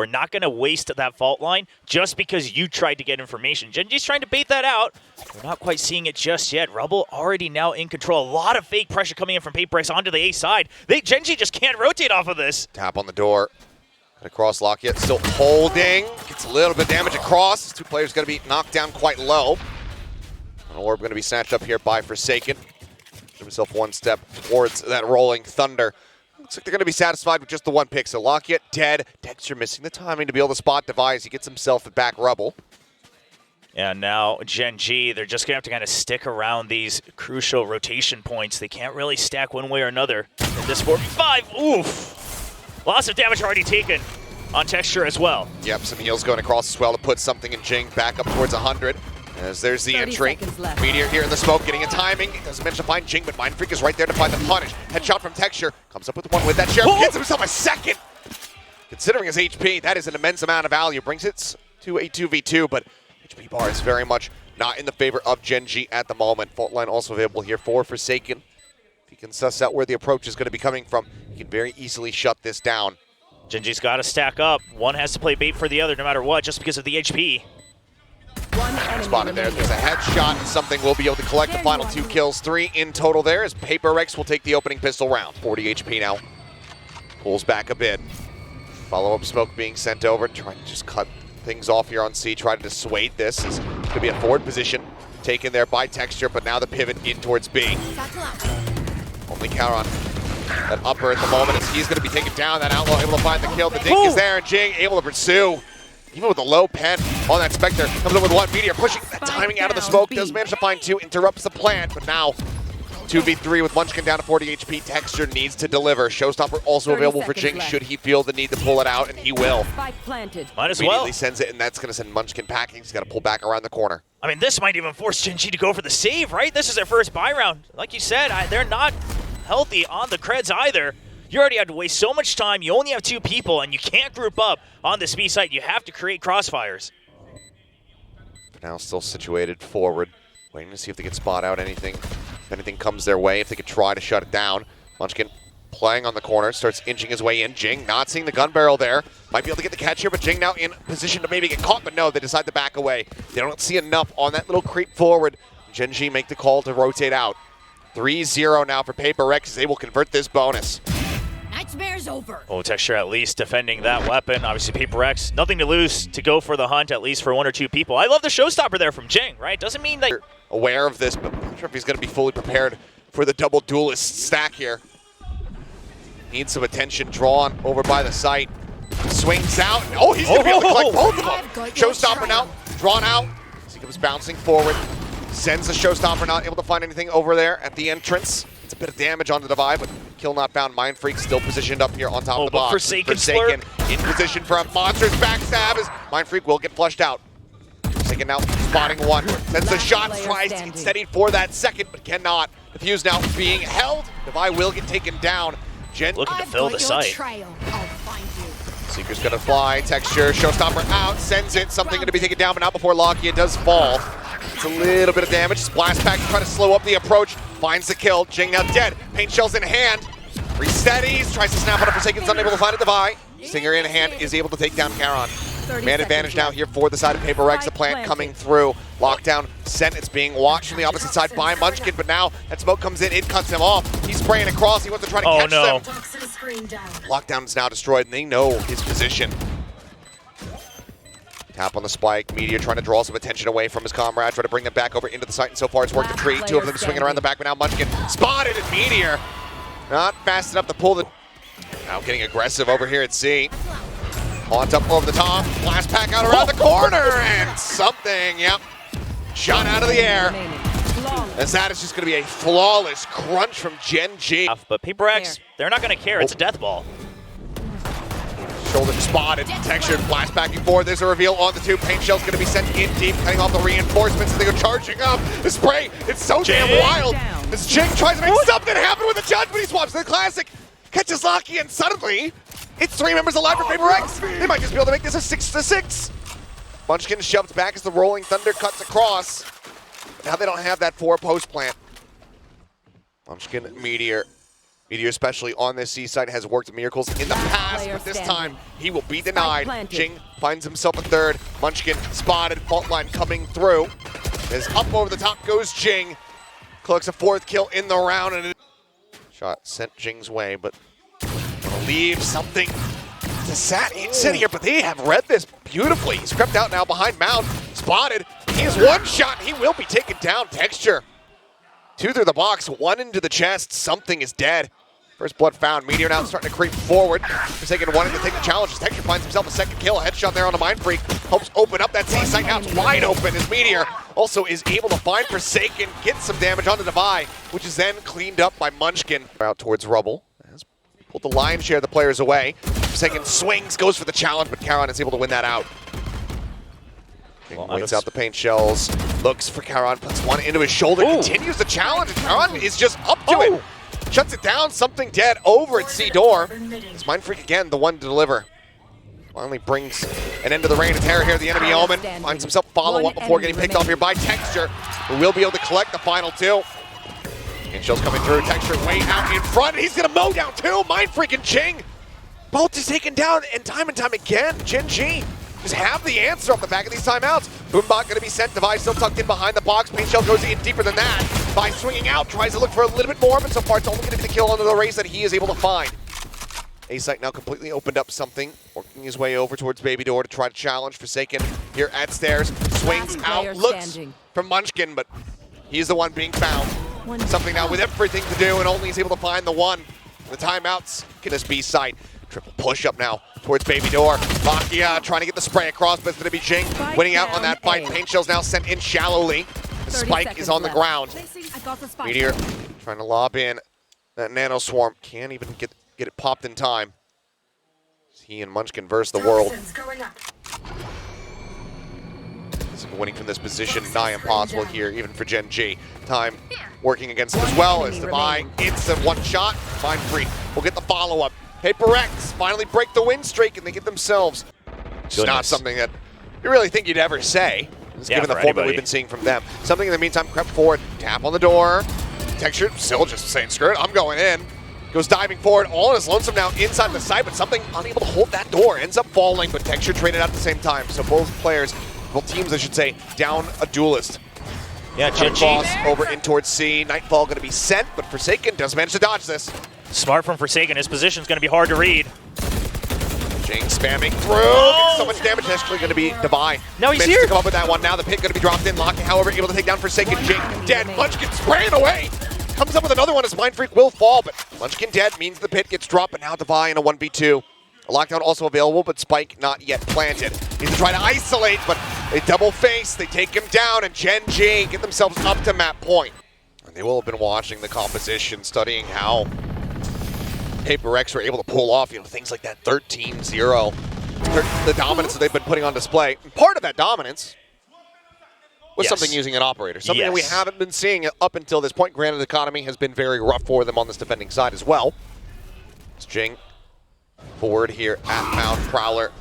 We're not going to waste that fault line just because you tried to get information. Gen.G's trying to bait that out. We're not quite seeing it just yet. Rubble already now in control. A lot of fake pressure coming in from Paperex onto the A side. Gen.G just can't rotate off of this. Tap on the door. Across Lockett, still holding. Gets a little bit of damage across. Two players going to be knocked down quite low. An orb going to be snatched up here by Forsaken. Give himself one step towards that rolling thunder. Looks like they're going to be satisfied with just the one pick. So Lockett dead. Dexter missing the timing to be able to spot Device. He gets himself a back Rubble. And now Gen.G, they're just going to have to kind of stick around these crucial rotation points. They can't really stack one way or another in this 4v5. Oof. Lots of damage already taken on Texture as well. Yep, some heals going across as well to put something in Jing back up towards 100. As there's the entry. Meteor here in the smoke, getting a timing. Doesn't manage to find Jing, but Mindfreak is right there to find the punish. Headshot from Texture. Comes up with one with that Sheriff. Gets himself a second. Considering his HP, that is an immense amount of value. Brings it to a 2v2, but HP bar is very much not in the favor of Gen.G at the moment. Fault line also available here for Forsaken. If he can suss out where the approach is going to be coming from, he can very easily shut this down. Gen.G's got to stack up. One has to play bait for the other no matter what, just because of the HP. Spotted there. There's a headshot, and something will be able to collect the final 2 kills. 3 in total there as Paperex will take the opening pistol round. 40 HP now. Pulls back a bit. Follow-up smoke being sent over. Trying to just cut things off here on C. Try to dissuade this. This could be a forward position taken there by Texture, but now the pivot in towards B. Only Charon. That upper at the moment as he's going to be taken down. That Outlaw able to find the kill. The dink is there, and Jing able to pursue. Even with a low pen on that Spectre, comes in with one. Meteor pushing that timing out of the smoke, does manage to find 2, interrupts the plan, but now 2v3 with Munchkin down to 40 HP. Texture needs to deliver. Showstopper also available for Jing should he feel the need to pull it out, and he will. Might as well. Immediately sends it, and that's going to send Munchkin packing. He's got to pull back around the corner. I mean, this might even force Gen.G to go for the save, right? This is their first buy round. Like you said, they're not healthy on the creds either. You already had to waste so much time. You only have 2 people, and you can't group up on this B site. You have to create crossfires. For now, still situated forward. Waiting to see if they can spot out anything. If anything comes their way, if they could try to shut it down. Munchkin playing on the corner, starts inching his way in. Jing not seeing the gun barrel there. Might be able to get the catch here, but Jing now in position to maybe get caught, but no, they decide to back away. They don't see enough on that little creep forward. Gen.G make the call to rotate out. 3-0 now for Paperex as they will convert this bonus. Nightmare's over. Oh, Texture at least defending that weapon. Obviously, Paperex, nothing to lose to go for the hunt, at least for 1 or 2 people. I love the showstopper there from Jing, right? Doesn't mean that... Aware of this, but I'm not sure if he's going to be fully prepared for the double duelist stack here. Needs some attention drawn over by the site. Swings out. Oh, he's going to be able to collect both of them. Showstopper now, drawn out. As he comes bouncing forward. Sends the Showstopper, not able to find anything over there at the entrance. It's a bit of damage on the Divide, but kill not found. Mindfreak still positioned up here on top of the box. Forsaken in position for a monstrous backstab as Mindfreak will get flushed out. Forsaken now spotting one. Sends the shot, tries to get steadied for that second, but cannot. The fuse now being held. Divide will get taken down. Gen looking to fill the site. Seeker's gonna fly. Texture, Showstopper out, sends it. Something gonna be taken down, but not before Lockheed does fall. It's a little bit of damage. Splash pack to try to slow up the approach. Finds the kill. Jing now dead. Paint shells in hand. Resetties. Tries to snap on a Forsaken's unable to find a Divide. Stinger in hand is able to take down Charon. Man advantage now here for the side of Paperex. The plant coming through. Lockdown sent. It's being watched from the opposite side by Munchkin, but now that smoke comes in. It cuts him off. He's spraying across. He wants to try to catch them. Lockdown is now destroyed, and they know his position. Tap on the spike. Meteor trying to draw some attention away from his comrade. Try to bring them back over into the site, and so far it's worked a treat. 2 of them swinging around the back, but now Munchkin spotted, and Meteor not fast enough to pull the... Now getting aggressive over here at C. On top over the top. Blast pack out around the corner, and something, yep. Shot out of the air. As that is just going to be a flawless crunch from Gen.G. But Paperex, they're not going to care. It's a death ball. Shoulder spotted, textured, flashbacking forward. There's a reveal on the 2. Paint shell's going to be sent in deep, cutting off the reinforcements as they go charging up. The spray, it's so damn wild. As Jing tries to make something happen with the judge, but he swaps to the classic. Catches Locky, and suddenly, it's 3 members alive for Paperex. They might just be able to make this a 6-6. Munchkin shoved back as the rolling thunder cuts across. Now they don't have that 4 post plant. Munchkin, Meteor. Meteor, especially on this C site, has worked miracles in the past, but this time he will be denied. Jing finds himself a third. Munchkin spotted, fault line coming through. As up over the top goes Jing. Collects a fourth kill in the round, and shot sent Jing's way, but gonna leave something to sit here, but they have read this beautifully. He's crept out now behind Mound, spotted. He has one shot, and he will be taken down. Texture. 2 through the box, 1 into the chest. Something is dead. First blood found. Meteor now starting to creep forward. Forsaken wanting to take the challenge. Texture finds himself a second kill. A headshot there on the Mind Freak. Helps open up that C site. Now it's wide open as Meteor also is able to find Forsaken, get some damage on the Divide, which is then cleaned up by Munchkin. Out towards Rubble. Has pulled the lion's share of the players away. Forsaken swings, goes for the challenge, but Charon is able to win that out. Waits out the paint shells, looks for Charon, puts one into his shoulder, continues the challenge, and Charon is just up to it. Shuts it down, something dead over at C door. It's Mind Freak again, the one to deliver. Finally brings an end to the reign of terror here. The enemy Omen finds himself follow-up before getting picked off here by Texture, who will be able to collect the final 2. And shells coming through, Texture way out in front. He's gonna mow down 2, Mind Freak and Jing. Both is taken down, and time again, Gen.G just have the answer off the back of these timeouts. Boombot gonna be sent, Device still tucked in behind the box. Paint Shell goes in deeper than that. By swinging out, tries to look for a little bit more, but so far it's only gonna be the kill under the race that he is able to find. A-Site now completely opened up something, working his way over towards Baby Door to try to challenge Forsaken here at stairs. Swings out, looks for Munchkin, but he's the one being found. Something now with everything to do, and only is able to find the one. The timeouts in this B site. Triple push up now towards Baby Door. Makia trying to get the spray across, but it's going to be Jing winning out on that fight. Paint Shell's now sent in shallowly. The spike is on the ground. Meteor trying to lob in that Nano Swarm. Can't even get it popped in time. He and Munchkin versus the world. Winning from this position, nigh impossible here, even for Gen.G. Time working against him as well as Divide. It's a one shot. Mind Freak will get the follow-up. Paper-X finally break the win streak, and they get themselves. It's not something that you really think you'd ever say, given the form that we've been seeing from them. Something in the meantime, crept forward, tap on the door. Texture still just saying, screw it, I'm going in. Goes diving forward, all in his lonesome now inside the site, but something unable to hold that door. Ends up falling, but Texture traded out at the same time. So both players, both teams I should say, down a duelist. Yeah, Gen.G over in towards C. Nightfall going to be sent, but Forsaken does manage to dodge this. Smart from Forsaken. His position's going to be hard to read. Jing spamming through. So much damage. Actually going to be Divine. Now he's here. To come up with that one. Now the pit going to be dropped in. Locking, however, able to take down Forsaken. Jing dead. Munchkin spraying away. Comes up with another one as Mind Freak will fall, but Munchkin dead means the pit gets dropped, but now Divine in a 1v2. A lockdown also available, but Spike not yet planted. Needs to try to isolate, but they double face. They take him down, and Gen.G get themselves up to map point. And they will have been watching the composition, studying how Paper-X were able to pull off, things like that 13-0. The dominance that they've been putting on display. And part of that dominance was something using an operator. Something that we haven't been seeing up until this point. Granted, the economy has been very rough for them on this defending side as well. It's Jing forward here at Mount. Prowler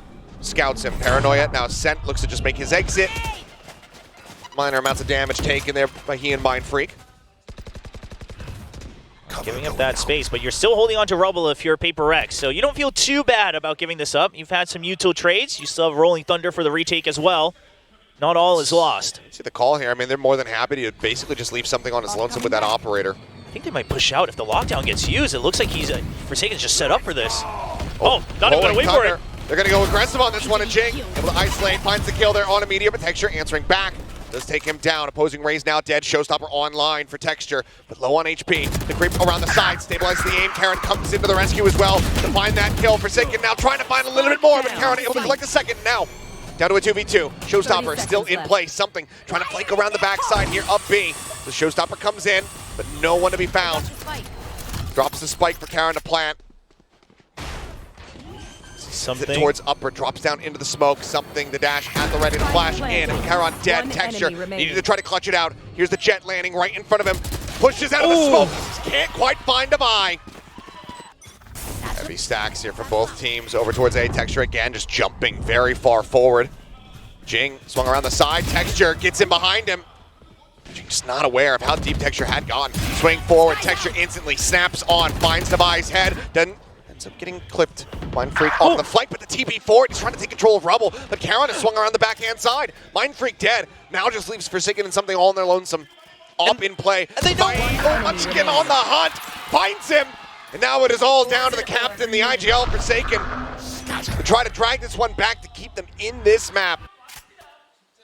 scouts him. Paranoia now sent, looks to just make his exit. Minor amounts of damage taken there by he and Mind Freak. Giving up that space, but you're still holding on to Rubble if you're Paper-X, so you don't feel too bad about giving this up. You've had some util trades. You still have Rolling Thunder for the retake as well. Not all is lost. See the call here. I mean, they're more than happy to basically just leave something on his lonesome with that operator. I think they might push out if the lockdown gets used. It looks like Forsaken's just set up for this. Oh, not even going to wait for it. They're going to go aggressive on this one, and Jing able to isolate, finds the kill there on a Meteor, but Texture answering back. Does take him down. Opposing Raze now dead. Showstopper online for Texture, but low on HP. The creep around the side, stabilizes the aim. Karen comes into the rescue as well to find that kill. Forsaken now trying to find a little bit more, but Karen able to collect a second now. Down to a 2v2. Showstopper still in play. Something trying to flank around the backside here up B. The Showstopper comes in, but no one to be found. Drops the spike for Karen to plant. Something towards upper, drops down into the smoke. Something, the dash at the ready to flash in. Charon dead. Texture needed to try to clutch it out. Here's the jet landing right in front of him. Pushes out of the smoke. Can't quite find a eye. Heavy stacks here for both teams. Over towards A. Texture again, just jumping very far forward. Jing swung around the side. Texture gets in behind him. Just not aware of how deep Texture had gone. Swing forward, Texture instantly snaps on, finds Devi's head, then ends up getting clipped. Mind Freak off the flank, but the TP forward, he's trying to take control of Rubble, but Charon has swung around the backhand side. Mind Freak dead, now just leaves Forsaken and something all in their lonesome. Up in play, and they don't Munchkin on the hunt, finds him, and now it is all down to the captain, the IGL Forsaken, to try to drag this one back to keep them in this map.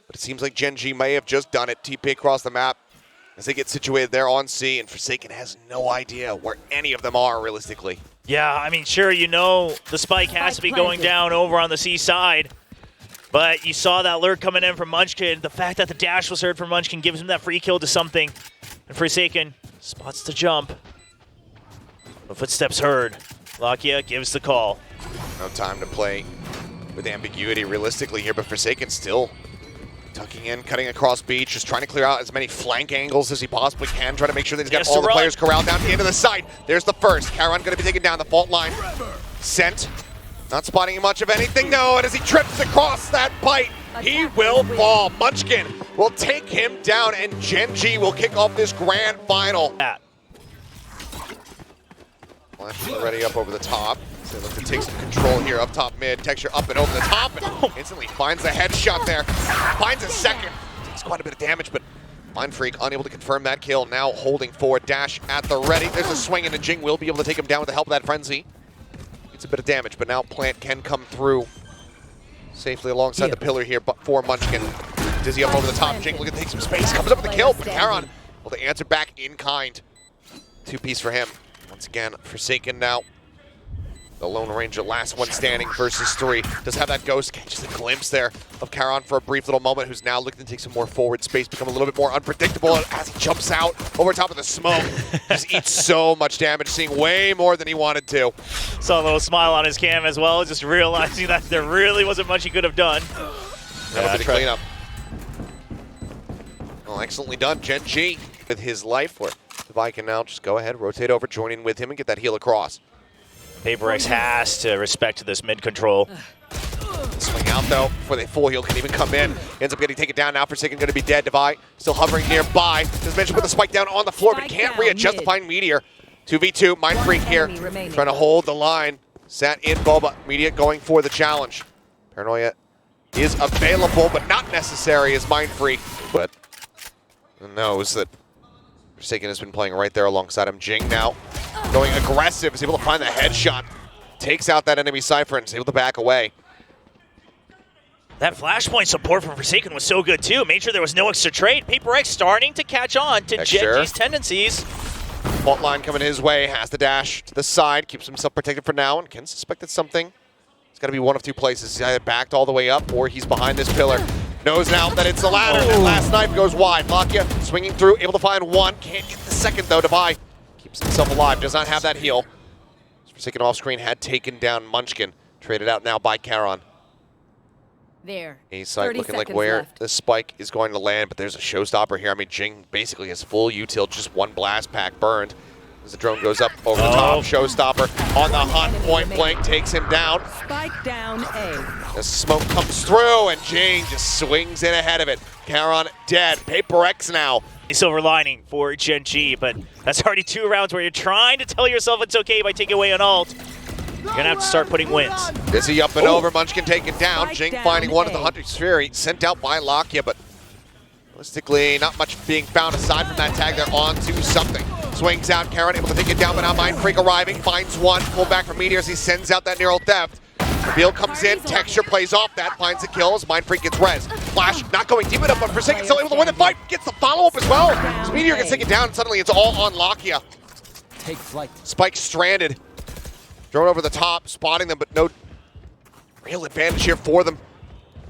But it seems like Gen.G may have just done it. TP across the map as they get situated there on C, and Forsaken has no idea where any of them are realistically. Yeah, I mean, sure, you know the spike has to be going down over on the C side, but you saw that lurk coming in from Munchkin. The fact that the dash was heard from Munchkin gives him that free kill to something. And Forsaken spots the jump. The footsteps heard. Lakia gives the call. No time to play with ambiguity realistically here, but Forsaken still tucking in, cutting across beach, just trying to clear out as many flank angles as he possibly can, trying to make sure that he's got all the players corralled down to the end of the side. There's the first. Charon going to be taken down the fault line. Sent. Not spotting much of anything, no, and as he trips across that bite, he will fall. Munchkin will take him down, and Gen.G will kick off this grand final. Flash already up over the top. So they look to take some control here up top mid. Texture up and over the top, and instantly finds a headshot there. Finds a second. Takes quite a bit of damage, but Mind Freak unable to confirm that kill. Now holding forward, dash at the ready. There's a swing, and the Jing will be able to take him down with the help of that frenzy. It's a bit of damage, but now Plant can come through safely alongside the pillar here, but for Munchkin. Dizzy up over the top. Jing looking to take some space. Comes up with the kill, but Charon will to answer back in kind. 2-piece for him. Once again, Forsaken now. The Lone Ranger, last one standing versus 3. Does have that ghost, just a glimpse there of Charon for a brief little moment, who's now looking to take some more forward space, become a little bit more unpredictable as he jumps out over top of the smoke. Just eats so much damage, seeing way more than he wanted to. Saw a little smile on his cam as well, just realizing that there really wasn't much he could have done. That'll be the cleanup. Well, excellently done, Gen.G with his life, where Devi can now just go ahead, rotate over, join in with him, and get that heal across. PaperX has to respect this mid control. Swing out though before the full heal can even come in. Ends up getting taken down now. Forsaken going to be dead. Devi still hovering nearby. As mentioned, with the spike down on the floor, but can't readjust to find Meteor. 2v2, Mind Freak here, trying to hold the line. Sat in Boba. Meteor going for the challenge. Paranoia is available, but not necessary as Mind Freak. But knows that Forsaken has been playing right there alongside him. Jing now going aggressive, is able to find the headshot. Takes out that enemy Cypher and is able to back away. That flashpoint support from Forsaken was so good too. Made sure there was no extra trade. PaperX starting to catch on to Gen.G's tendencies. Fault line coming his way, has the dash to the side, keeps himself protected for now, and can suspect that something. It's got to be one of two places. He's either backed all the way up or he's behind this pillar. Knows now that it's the latter. That last knife goes wide. Lakia swinging through, able to find one. Can't get the second though. Devi keeps himself alive, does not have that heal. Forsaken off screen had taken down Munchkin. Traded out now by Charon. There. A site looking like where the spike is going to land, but there's a showstopper here. I mean, Jing basically has full util, just one blast pack burned. As the drone goes up over the top, showstopper on the hunt, point blank, takes him down. Spike down A. The smoke comes through, and Jing just swings in ahead of it. Charon dead. PaperX now. A silver lining for Gen.G, but that's already 2 rounds where you're trying to tell yourself it's okay by taking away an ult. You're going to have to start putting wins. Dizzy up and over, Munchkin taken down. Jing finding one at the Hunter's Fury, sent out by Lakia, but realistically, not much being found aside from that tag. They're on to something. Swings out, Charon able to take it down, but now Mind Freak arriving, finds one, pull back from Meteor as he sends out that neural theft. Reveal comes in, Texture plays off that, finds the kills, Mind Freak gets res. Flash not going deep enough, but Forsaken still able to win the fight, gets the follow-up as well. As Meteor gets taken down, and suddenly it's all on Lakia. Take flight. Spike stranded. Thrown over the top, spotting them, but no real advantage here for them.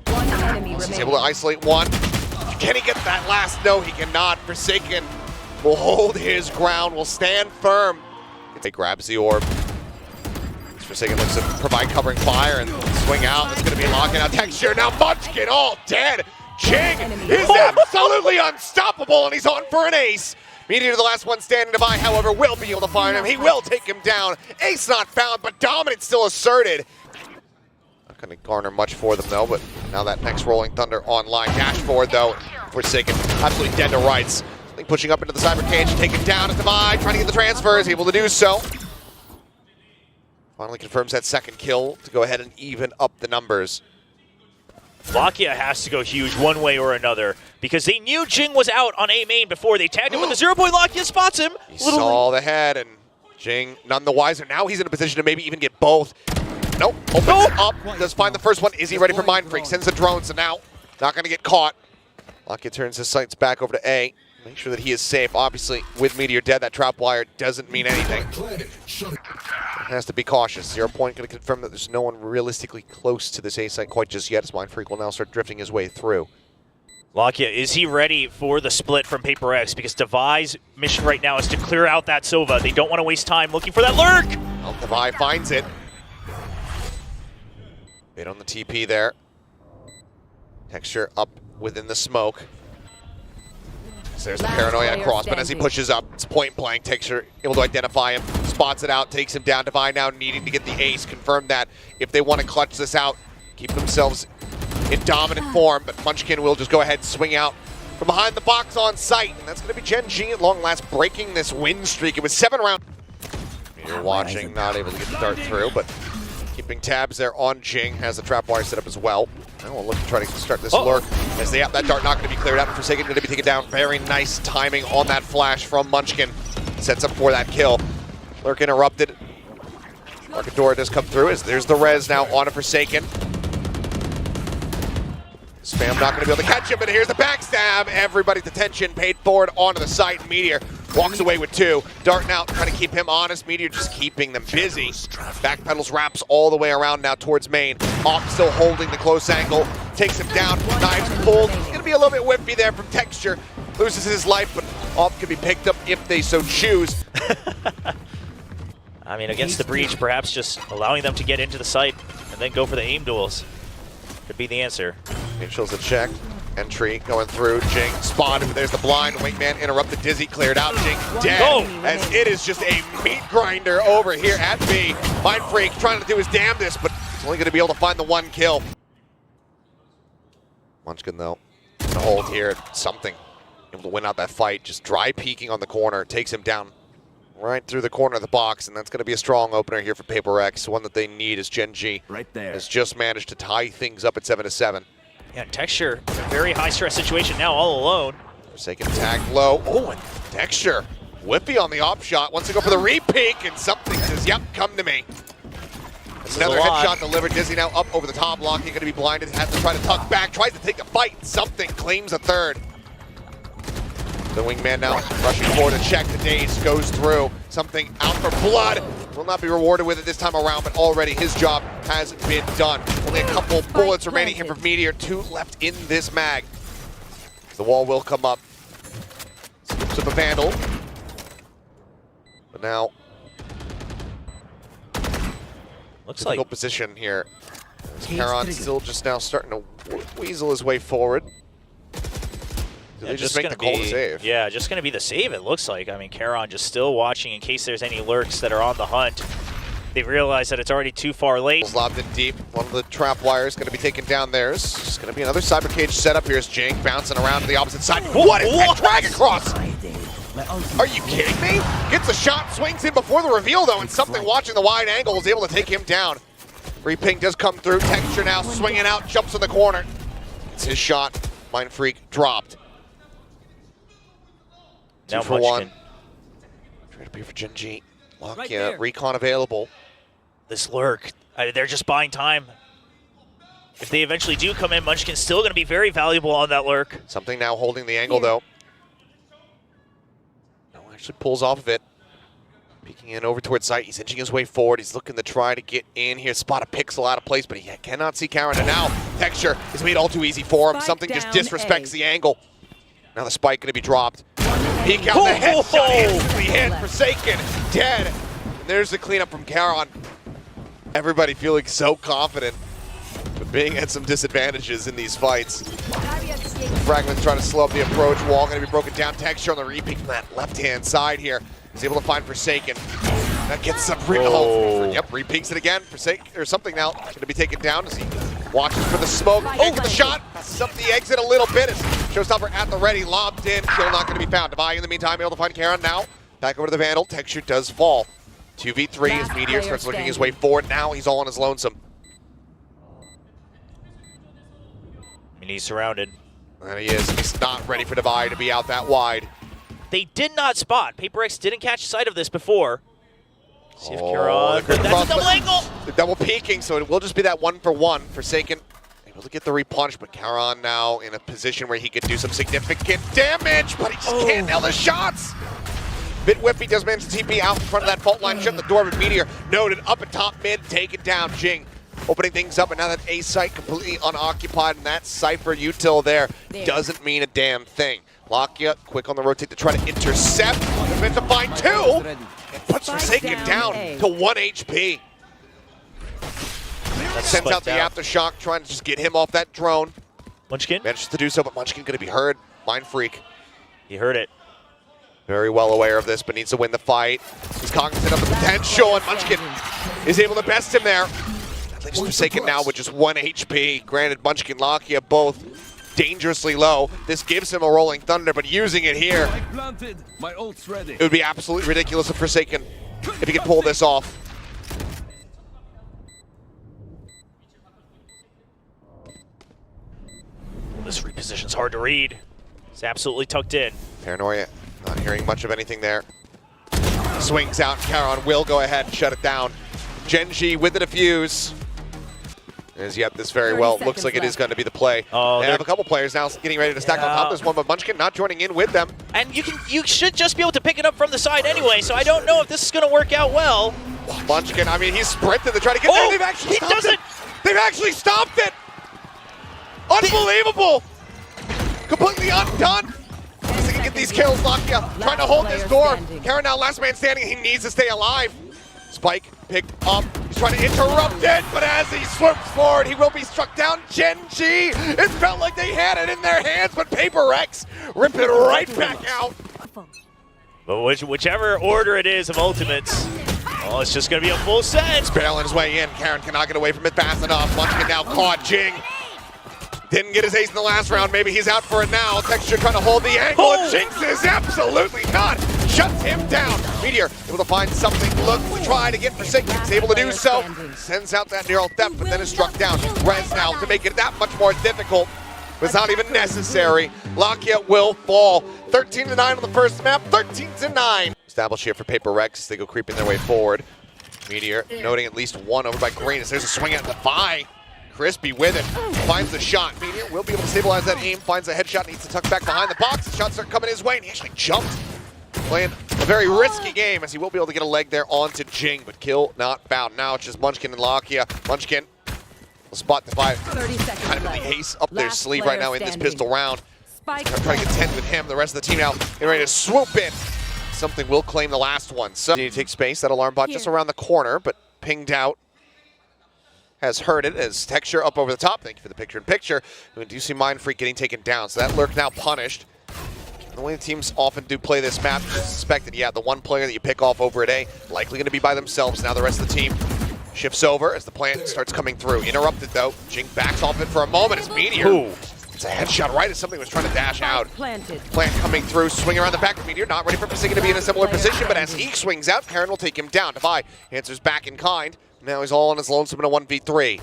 One enemy He's remaining. able to isolate one. Can he get that last? No, he cannot. Forsaken will hold his ground, will stand firm. He grabs the orb. Forsaken looks to provide covering fire and swing out. It's going to be locking out Texture. Now Munchkin all dead. Jing is absolutely unstoppable, and he's on for an ace. Meteor, the last one standing by, however, will be able to find him. He will take him down. Ace not found, but dominance still asserted. Not going to garner much for them, though, but now that next Rolling Thunder online. Dash forward, though. Forsaken absolutely dead to rights. Pushing up into the cyber cage, taken down at Divide, trying to get the transfer, is able to do so. Finally confirms that second kill to go ahead and even up the numbers. Lakia has to go huge one way or another because they knew Geng was out on A main before they tagged him with the 0-point. Lakia spots him. He saw the head, and Geng none the wiser. Now he's in a position to maybe even get both. Nope, opens up, does find the first one. Is he ready for Mind Freak? Sends the drones, and now not going to get caught. Lakia turns his sights back over to A. Make sure that he is safe. Obviously, with Meteor dead, that trap wire doesn't mean anything. Has to be cautious. 0 point going to confirm that there's no one realistically close to this A site quite just yet, as Mind Freak will now start drifting his way through. Lakia, is he ready for the split from Paper X? Because Devi's mission right now is to clear out that Sova. They don't want to waste time looking for that lurk. Well, Devi finds it. Bait on the TP there. Texture up within the smoke. So there's the paranoia across, but as he pushes up, it's point blank. Texture able to identify him, spots it out, takes him down. Devi now needing to get the ace. Confirm that if they want to clutch this out, keep themselves in dominant form, but Munchkin will just go ahead and swing out from behind the box on site, and that's going to be Gen.G at long last breaking this win streak. It was 7 rounds. You're watching, not able to get the dart through, but keeping tabs there on Geng, has the trap wire set up as well. Now we'll look to try to start this lurk as that dart not going to be cleared out. Forsaken going to be taken down. Very nice timing on that flash from Munchkin. Sets up for that kill. Lurk interrupted. Markadora does come through as there's the res now on a Forsaken. Spam not going to be able to catch him, but here's the backstab. Everybody's attention paid forward onto the site. Meteor walks away with 2. Dart now trying to keep him honest. Meteor just keeping them busy. Backpedals, wraps all the way around now towards main. Op still holding the close angle. Takes him down. Knives pulled. He's going to be a little bit whippy there from Texture. Loses his life, but Op could be picked up if they so choose. I mean, against the breach, perhaps just allowing them to get into the site and then go for the aim duels could be the answer. Mitchell's a check. Entry going through. Geng spotted. There's the blind. Wingman interrupted. Dizzy cleared out. Geng dead. As it is just a meat grinder over here at B. Mind Freak trying to do his damnedest, but he's only going to be able to find the 1 kill. Munchkin, though, to hold here. Something. Able to win out that fight. Just dry peeking on the corner. Takes him down right through the corner of the box, and that's going to be a strong opener here for Paper X. One that they need is Gen.G. Right there. Has just managed to tie things up at 7-7. Yeah, Texture, very high stress situation now, all alone. Forsaken tag low. Oh, and Texture. Whippy on the op shot. Wants to go for the re-peek, and something says, yep, come to me. Another headshot delivered. Dizzy now up over the top. Locking going to be blinded. Has to try to tuck back. Tries to take the fight. Something claims a 3rd. The Wingman now rushing forward to check. The Daze goes through. Something out for blood. Will not be rewarded with it this time around, but already his job has been done. Only a couple bullets remaining here for Meteor. 2 left in this mag. The wall will come up. Skips up a Vandal. But now, looks like position here. Charon still just now starting to weasel his way forward. Did they just make the call to save? Yeah, just going to be the save, it looks like. I mean, Charon just still watching in case there's any lurks that are on the hunt. They realize that it's already too far late. Lobbed in deep. One of the trap wires going to be taken down there. It's just going to be another cyber cage setup here as Geng bouncing around to the opposite side. What is that drag across? Are you kidding me? Gets a shot, swings in before the reveal though, and something watching the wide angle is able to take him down. Reping does come through. Texture now swinging out, jumps in the corner. It's his shot. Mind Freak dropped. Now 2 for 1. Try to be for Gen.G. Lakia, recon available. This lurk, they're just buying time. If they eventually do come in, Munchkin's still going to be very valuable on that lurk. Something now holding the angle though. No, actually pulls off of it. Peeking in over towards site. He's inching his way forward. He's looking to try to get in here. Spot a pixel out of place, but he cannot see Karen. And now Texture is made all too easy for him. Something just disrespects the angle. Now the spike going to be dropped. Peek out the headshot, instantly hit, Forsaken, dead. And there's the cleanup from Charon. Everybody feeling so confident, but being at some disadvantages in these fights. Fragments trying to slow up the approach. Wall going to be broken down. Texture on the repeat from that left-hand side here. He's able to find Forsaken. That gets some yep, repeaks it again. Forsaken, or something now. Going to be taken down as he watches for the smoke. Oh, the shot. Messes up the exit a little bit as Showstopper at the ready, lobbed in, kill not going to be found. Devi in the meantime able to find Karon now. Back over to the Vandal, Texture does fall. 2v3 as Meteor starts looking his way forward. Now he's all on his lonesome. And he's surrounded. And he is. He's not ready for Devi to be out that wide. They did not spot. PaperX didn't catch sight of this before. See if Oh, Karon. the That's a double angle! They're double peeking, so it will just be that 1-for-1. Forsaken able to get the repunch, but Karon now in a position where he could do some significant damage, but he just can't nail the shots. Bit whiffy does manage to TP out in front of that fault line, shut the door, but Meteor noted up at top mid, take it down. Jing opening things up, and now that A site completely unoccupied, and that Cypher util there doesn't mean a damn thing. Lakia quick on the rotate to try to intercept, meant to find 2, and puts Forsaken down to 1 HP. Sends out the aftershock, trying to just get him off that drone. Munchkin? Manages to do so, but Munchkin going to be heard. Mind Freak. He heard it. Very well aware of this, but needs to win the fight. He's cognizant of the potential, and Munchkin is able to best him there. Just Forsaken now with just 1 HP. Granted, Munchkin, Lakia both dangerously low. This gives him a rolling thunder, but using it here, it would be absolutely ridiculous of Forsaken if he could pull this off. This reposition's hard to read. It's absolutely tucked in. Paranoia, not hearing much of anything there. Swings out, Karon will go ahead and shut it down. Gen.G with the defuse. As yet, this very well looks like it is going to be the play. Oh, they have a couple players now getting ready to stack on top of this one, but Munchkin not joining in with them. And you should just be able to pick it up from the side anyway, so I don't know if this is going to work out well. Munchkin, I mean, he's sprinted to try to get there. They've actually stopped it. They've actually stopped it. Unbelievable. Completely undone. He can get these kills. Lakia trying to hold this door. Karon now last man standing. He needs to stay alive. Spike picked up. He's trying to interrupt it, but as he swoops forward, he will be struck down. Gen.G, it felt like they had it in their hands, but PaperX rip it right back out. But whichever order it is of ultimates, well, it's just going to be a full set. He's barreling his way in. Karon cannot get away from it fast enough. Munchkin now caught. Jing didn't get his ace in the last round. Maybe he's out for it now. Texture trying to hold the angle. And Jinx is absolutely not. Shuts him down. Meteor able to find something. Look to try to get Forsaken. He's able to do so. Sends out that neural theft, but then is struck down. Res now to make it that much more difficult. But it's not even necessary. Lakia will fall. 13-9 on the first map. 13-9. Established here for PaperX. They go creeping their way forward. Meteor noting at least one over by Greenus. There's a swing at Defi. Crispy with it, finds the shot. Meteor will be able to stabilize that aim, finds a headshot, needs to tuck back behind the box. The shots are coming his way, and he actually jumped. Playing a very risky game, as he will be able to get a leg there onto Jing, but kill not found. Now it's just Munchkin and Lakia. Munchkin will spot the fight. Kind of the ace up their sleeve right now in this pistol round. Trying to contend with him. The rest of the team now getting ready to swoop in. Something will claim the last one. So need to take space. That alarm bot just around the corner, but pinged out. Has heard it as Texture up over the top. Thank you for the picture-in-picture. We do see Mind Freak getting taken down, so that Lurk now punished. The way the teams often do play this map, you suspected, yeah, the one player that you pick off over at A, likely going to be by themselves. Now the rest of the team shifts over as the plant starts coming through. Interrupted, though. Jing backs off it for a moment as Meteor. It's a headshot right as something was trying to dash out. Plant coming through, swing around the back of Meteor. Not ready for Forsaken to be in a similar position, but as he swings out, Karon will take him down. Devi answers back in kind. Now he's all on his lonesome in a 1v3.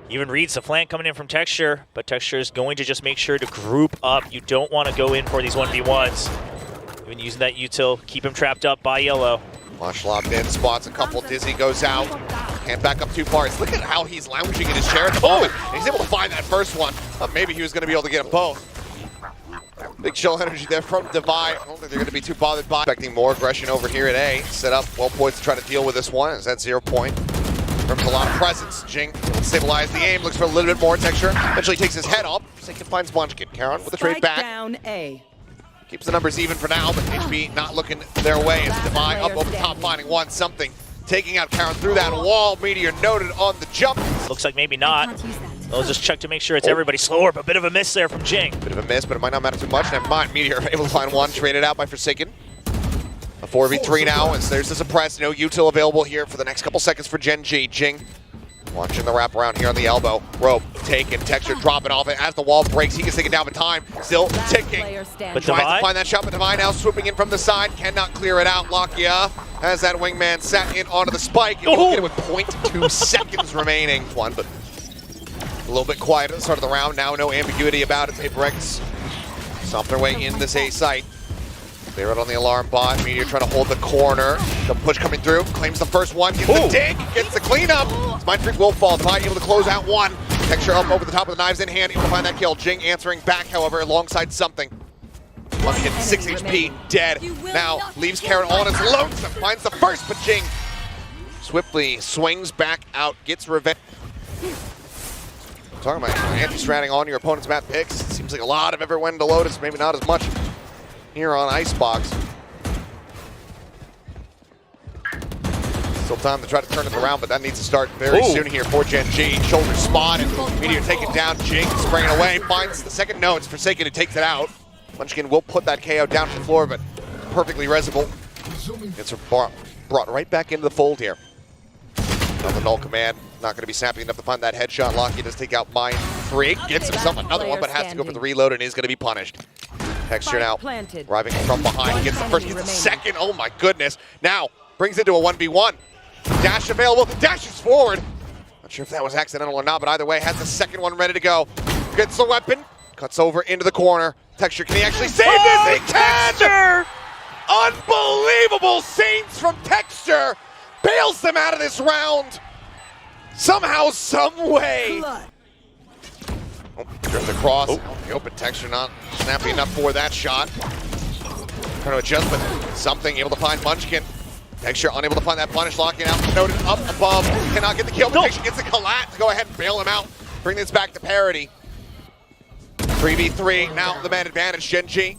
Even reads the flank coming in from Texture, but Texture is going to just make sure to group up. You don't want to go in for these 1v1s. Even using that util, keep him trapped up by yellow. Lush locked in, spots a couple. Dizzy goes out. Can't back up too far. Look at how he's lounging in his chair at the moment. And he's able to find that first one. Maybe he was going to be able to get them both. Big chill energy there from Devi. I don't think they're going to be too bothered by. Expecting more aggression over here at A. Set up, well poised to try to deal with this one. Is that 0 point? Brings a lot of presence. Jing will stabilize the aim. Looks for a little bit more Texture. Eventually takes his head off. Forsaken finds Munchkin. Karon with the trade back. Down A. Keeps the numbers even for now, but HB not looking their way as Devi up over top, finding one something. Taking out Karon through that wall. Meteor noted on the jump. Looks like maybe not. They'll just check to make sure it's everybody slower, but a bit of a miss there from Jing. Bit of a miss, but it might not matter too much. Never mind. Meteor able to find one, traded out by Forsaken. A 4v3 now, as there's the suppress. No util available here for the next couple seconds for Gen.G. Jing Watching the wrap around here on the elbow. Rope taken, texture dropping off it. As the wall breaks, he gets taken down in time. Still ticking. But Tries Divine? to find that shot, but Divine now swooping in from the side. Cannot clear it out. Lakia has that wingman sat in onto the spike. And we'll get it with 0.2 seconds remaining. One, but a little bit quiet at the start of the round. Now no ambiguity about it. PaperX stomped their way in this A site. They're out on the alarm bot. Meteor trying to hold the corner. The push coming through. Claims the first one. Gets the dig. Gets the cleanup. Mindfreak will fall. Divine able to close out one. Texture up over the top of the knives in hand. Able to find that kill. Geng answering back, however, alongside something. Lucky at 6 HP. Dead. Now leaves Karen all on his lonesome. Finds the first, but Geng swiftly swings back out. Gets revenge. Talking about anti-stratting on your opponent's map picks. Seems like a lot of effort went into Lotus. Maybe not as much here on Icebox. Still time to try to turn it around, but that needs to start very soon here for Gen.G. Shoulder spot and Meteor taken down. Jing spraying away, finds the second. No, it's Forsaken who takes it out. Munchkin will put that KO down to the floor, but perfectly resible. It's brought right back into the fold here. On the null command, not going to be snappy enough to find that headshot. Locky does take out Mindfreak, gets himself another one, but has to go for the reload and is going to be punished. Texture now arriving from behind, gets the first, gets the second. Oh my goodness. Now brings it to a 1v1. Dash available, dashes forward. Not sure if that was accidental or not, but either way, has the second one ready to go. Gets the weapon, cuts over into the corner. Texture, can he actually save this? He can! Unbelievable scenes from Texture. Bails them out of this round. Somehow, some way. Oh, drift across. The open. Texture not snappy enough for that shot. Trying to adjust, but something able to find Munchkin. Texture unable to find that punish, locking out. Noted up above. Cannot get the kill, but Texture gets the collat to go ahead and bail him out. Bring this back to parity. 3v3. Now the man advantage. Gen.G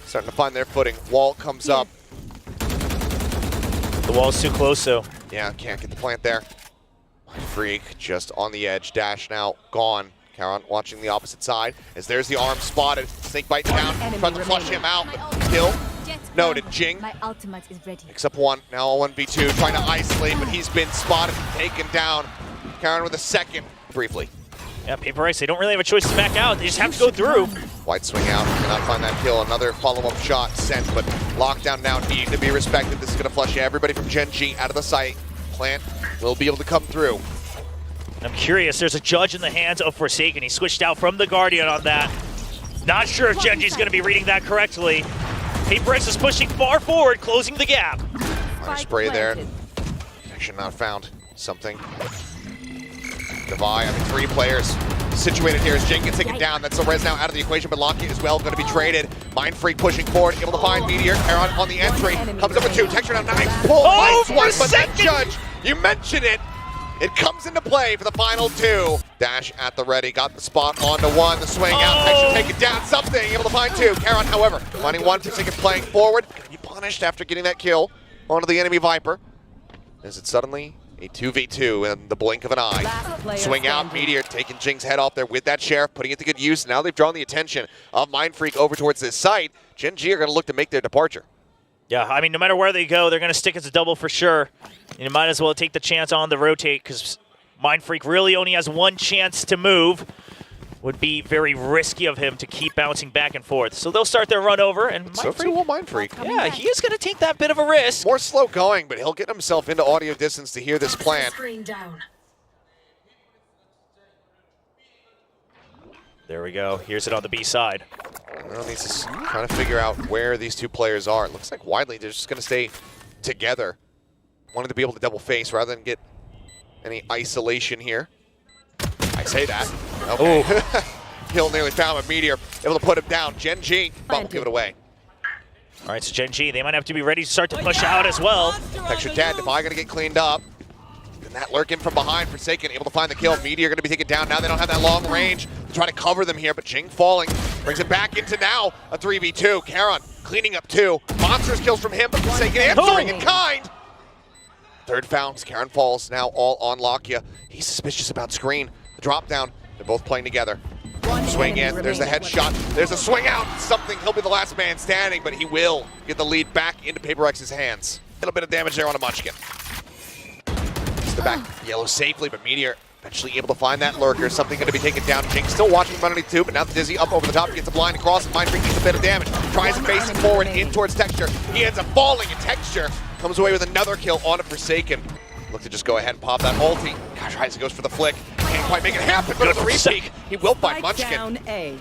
starting to find their footing. Wall comes up. The wall's too close, so. Yeah, can't get the plant there. Freak just on the edge. Dash now gone. Karon watching the opposite side as there's the arm spotted. Snake bite down. Trying to flush him out. Kill. Noted. Jing. My ultimate is ready. Picks up one. Now 1v2. Trying to isolate, but he's been spotted and taken down. Karon with a second. Briefly. Yeah, PaperX, they don't really have a choice to back out. They just have to go through. Wide swing out. Cannot find that kill. Another follow-up shot sent, but lockdown now need to be respected. This is going to flush everybody from Gen.G out of the site. Plant will be able to come through. I'm curious. There's a judge in the hands of Forsaken. He switched out from the Guardian on that. Not sure if Gen.G's going to be reading that correctly. PaperX is pushing far forward, closing the gap. Spray there. Action not found. Something. Divide. I mean, 3 players situated here as Jing gets taken down. That's the res now out of the equation, but Locky as well going to be traded. Mindfreak pushing forward, able to find Meteor. Karon on the entry. Comes up with 2. Texture now 9. Pull. Finds one, but that judge, you mentioned it. It comes into play for the final 2. Dash at the ready, got the spot onto 1, the swing out, Texture take it down, something, able to find 2. Karon, however, finding 1, Forsaken playing forward. He punished after getting that kill onto the enemy Viper. Is it suddenly a 2v2 in the blink of an eye? Swing out, Meteor taking Jing's head off there with that Sheriff, putting it to good use. Now they've drawn the attention of Mindfreak over towards this site. Gen.G are going to look to make their departure. Yeah, I mean, no matter where they go, they're going to stick as a double for sure. And you might as well take the chance on the rotate because Mindfreak really only has 1 chance to move. Would be very risky of him to keep bouncing back and forth. So they'll start their run over, and So too will Mindfreak. yeah, he is going to take that bit of a risk. More slow going, but he'll get himself into audio distance to hear this plan. There we go. Here's it on the B side. Well, he's just trying to figure out where these 2 players are. It looks like widely they're just going to stay together. Wanted to be able to double face rather than get any isolation here. I say that. Okay. Kill nearly found, but Meteor able to put him down. Gen.G won't give it away. All right, so Gen.G, they might have to be ready to start to push out as well. Texture dead. Defy going to get cleaned up. And that lurking from behind, Forsaken able to find the kill. Meteor going to be taken down. Now they don't have that long range to try to cover them here, but Jing falling. Brings it back into now a 3v2. Karon cleaning up 2. Monstrous kills from him, but Forsaken answering in kind. Third found. Karon falls now all on Lakia. He's suspicious about screen. The drop down. They're both playing together. Swing in. There's a headshot. There's a swing out. Something. He'll be the last man standing, but he will get the lead back into PaperX's hands. A little bit of damage there on a Munchkin. the back yellow safely, but Meteor eventually able to find that lurker. Something going to be taken down. Jing still watching him underneath too, but now the Dizzy up over the top, gets a blind across, and Mindfreak takes a bit of damage. Tries to face it forward in towards Texture. He ends up falling, and Texture comes away with another kill on a Forsaken. Look to just go ahead and pop that ulti. Gosh, tries to goes for the flick. Can't quite make it happen, but it's a repeat. He will find Munchkin. Down A.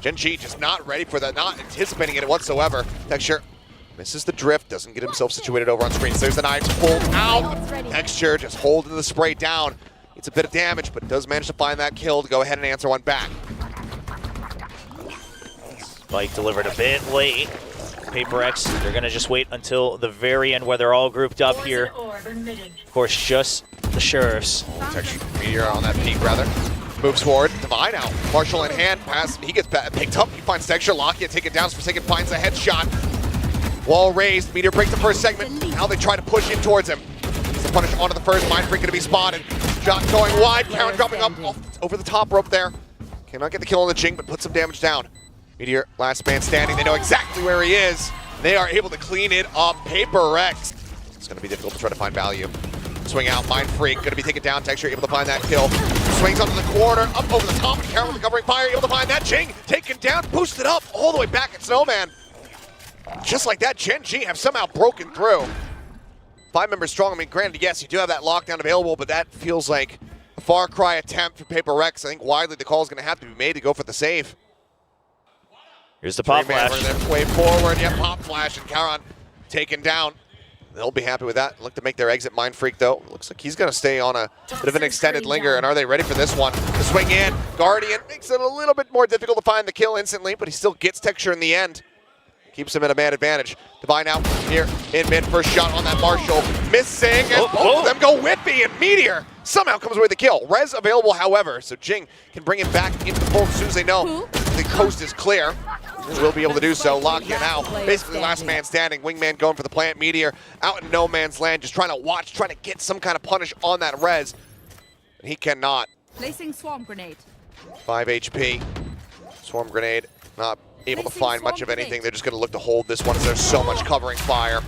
Gen.G just not ready for that, not anticipating it whatsoever. Texture misses the drift, doesn't get himself situated over on screen. So there's the knives pulled out. Texture just holding the spray down. It's a bit of damage, but does manage to find that kill to go ahead and answer one back. Spike delivered a bit late. Paper X, they're going to just wait until the very end where they're all grouped up here. Of course, just the Sheriffs. Texture, Meteor on that peak, rather. Moves forward, Divine out. Marshall in hand, pass, he gets picked up, he finds Texture, Lockett take it down, Forsaken finds a headshot. Wall raised, Meteor breaks the first segment, now they try to push in towards him. He's the punish onto the first, Mindfreak going to be spotted. Shot going wide, Karen dropping up over the top rope there. Cannot get the kill on the Jing, but puts some damage down. Meteor, last man standing, they know exactly where he is. They are able to clean it up. Paper X. It's going to be difficult to try to find value. Swing out, Mindfreak, going to be taken down. Texture able to find that kill. Swings onto the corner, up over the top, and Karen with the covering fire, able to find that. Jing taken down, boosted up, all the way back at Snowman. Just like that, Gen.G have somehow broken through. 5 members strong. I mean, granted, yes, you do have that lockdown available, but that feels like a far cry attempt for Paper X. I think widely the call is going to have to be made to go for the save. Here's the pop flash. Their way forward, yeah, pop flash, and Karan taken down. They'll be happy with that. Look to make their exit. Mindfreak, though, looks like he's going to stay on a bit of an extended linger, and are they ready for this one? The swing in, Guardian makes it a little bit more difficult to find the kill instantly, but he still gets Texture in the end. Keeps him at a man advantage. Divine out here in mid, first shot on that Marshall. Missing, and both of them go whippy, and Meteor somehow comes away with the kill. Res available, however, so Jing can bring him back into the fold as soon as they know the coast is clear. Will be able to do so. Lock in now. Basically last man standing. Wingman going for the plant. Meteor out in no man's land, just trying to watch, trying to get some kind of punish on that res. And he cannot. Placing swarm grenade. 5 HP. Swarm grenade. Not able to find much of anything. They're just going to look to hold this one as there's so much covering fire.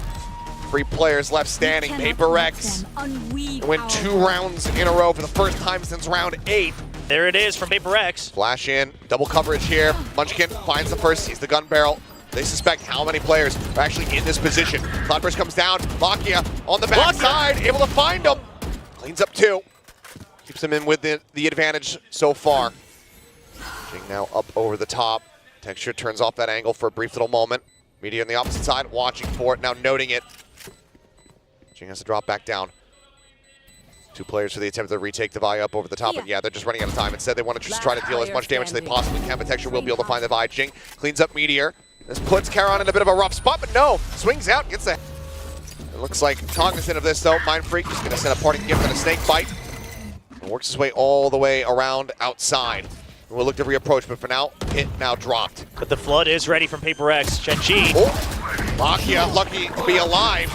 3 players left standing. Paper X win 2 rounds in a row for the first time since round 8. There it is from Paper X. Flash in, double coverage here. Munchkin finds the first, sees the gun barrel. They suspect how many players are actually in this position. Cloudburst comes down, Lakia on the backside, able to find him. Cleans up 2. Keeps him in with the advantage so far. Jing now up over the top. Texture turns off that angle for a brief little moment. Meteor on the opposite side, watching for it, now noting it. Jing has to drop back down. 2 players for the attempt to retake the Vi up over the top, and yeah, they're just running out of time. Instead, they want to just try to deal as much damage as they possibly can, but Texture will be able to find the Vi. Jing cleans up Meteor. This puts Karan in a bit of a rough spot, but no, swings out, gets a... It looks like cognizant of this, though. Mindfreak just going to send a parting gift and a snake bite. And works his way all the way around outside. We'll look to reapproach, but for now, hit now dropped. But the flood is ready from Paper X. Gen.G. Oh, Lakia lucky to be alive.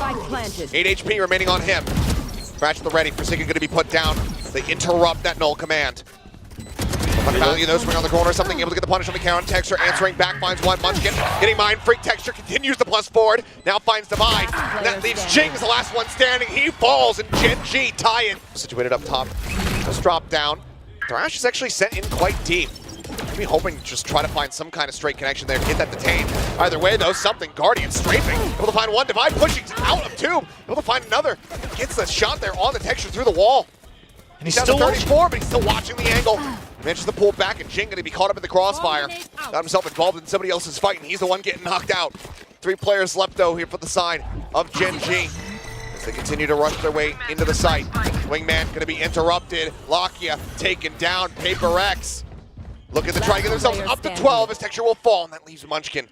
8 HP remaining on him. Scratch the ready. Forsaken going to be put down. They interrupt that null command. Value though, swing on the corner, something able to get the punish on the Karan. Texture answering back, finds one. Munchkin getting Mindfreak. Texture continues the plus forward. Now finds Divide. And that leaves Jing as the last one standing. He falls, and Gen.G tie in. Situated up top. Just drop down. Thrash is actually sent in quite deep. Maybe hoping to just try to find some kind of straight connection there to get that detained. Either way, though, something. Guardian strafing. Able to find one. Divide pushing out of 2. Able to find another. Gets the shot there on the Texture through the wall. And he's down to 34, but he's still watching the angle. Manages to pull back, and Jing going to be caught up in the crossfire. Got himself involved in somebody else's fight, and he's the one getting knocked out. 3 players left, though, here for the side of Gen.G. As they continue to rush their way into the site. Wingman going to be interrupted. Lakia taken down. Paper X looking to try to get themselves up to 12 as Texture will fall, and that leaves Munchkin,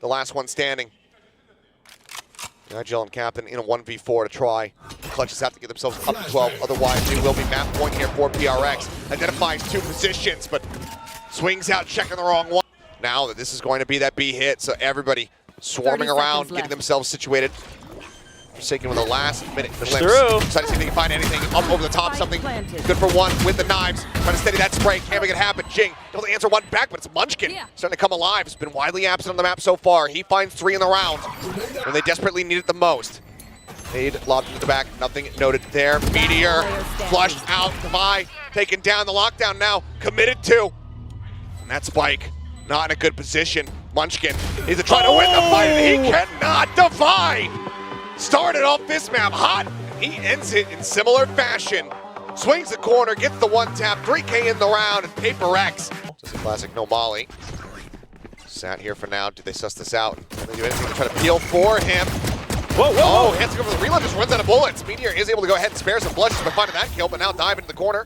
the last one standing. Nigel and Captain in a 1v4 to try. The Clutches have to get themselves up to 12, otherwise they will be map point here for PRX. Identifies 2 positions, but swings out, checking the wrong one. Now that this is going to be that B hit, so everybody swarming around, getting themselves situated. Forsaken with a last-minute glimpse. Trying to see if they can find anything up over the top, something good for one with the knives. Trying to steady that spray, can't make it happen. Jing able to answer one back, but it's Munchkin starting to come alive. It's been widely absent on the map so far. He finds 3 in the round when they desperately need it the most. Nade lobbed into the back, nothing noted there. Meteor flushed out, Devi taking down the lockdown now, committed to. And that Spike, not in a good position. Munchkin is trying to win the fight, and he cannot. Devi started off this map hot, he ends it in similar fashion. Swings the corner, gets the one tap, 3K in the round, and Paper X. Just a classic no molly. Sat here for now, do they suss this out? Can they do anything to try to peel for him? Whoa, whoa, Oh, whoa. hands to go for the reload, just runs out of bullets. Meteor is able to go ahead and spare some blushes by finding that kill, but now dive into the corner.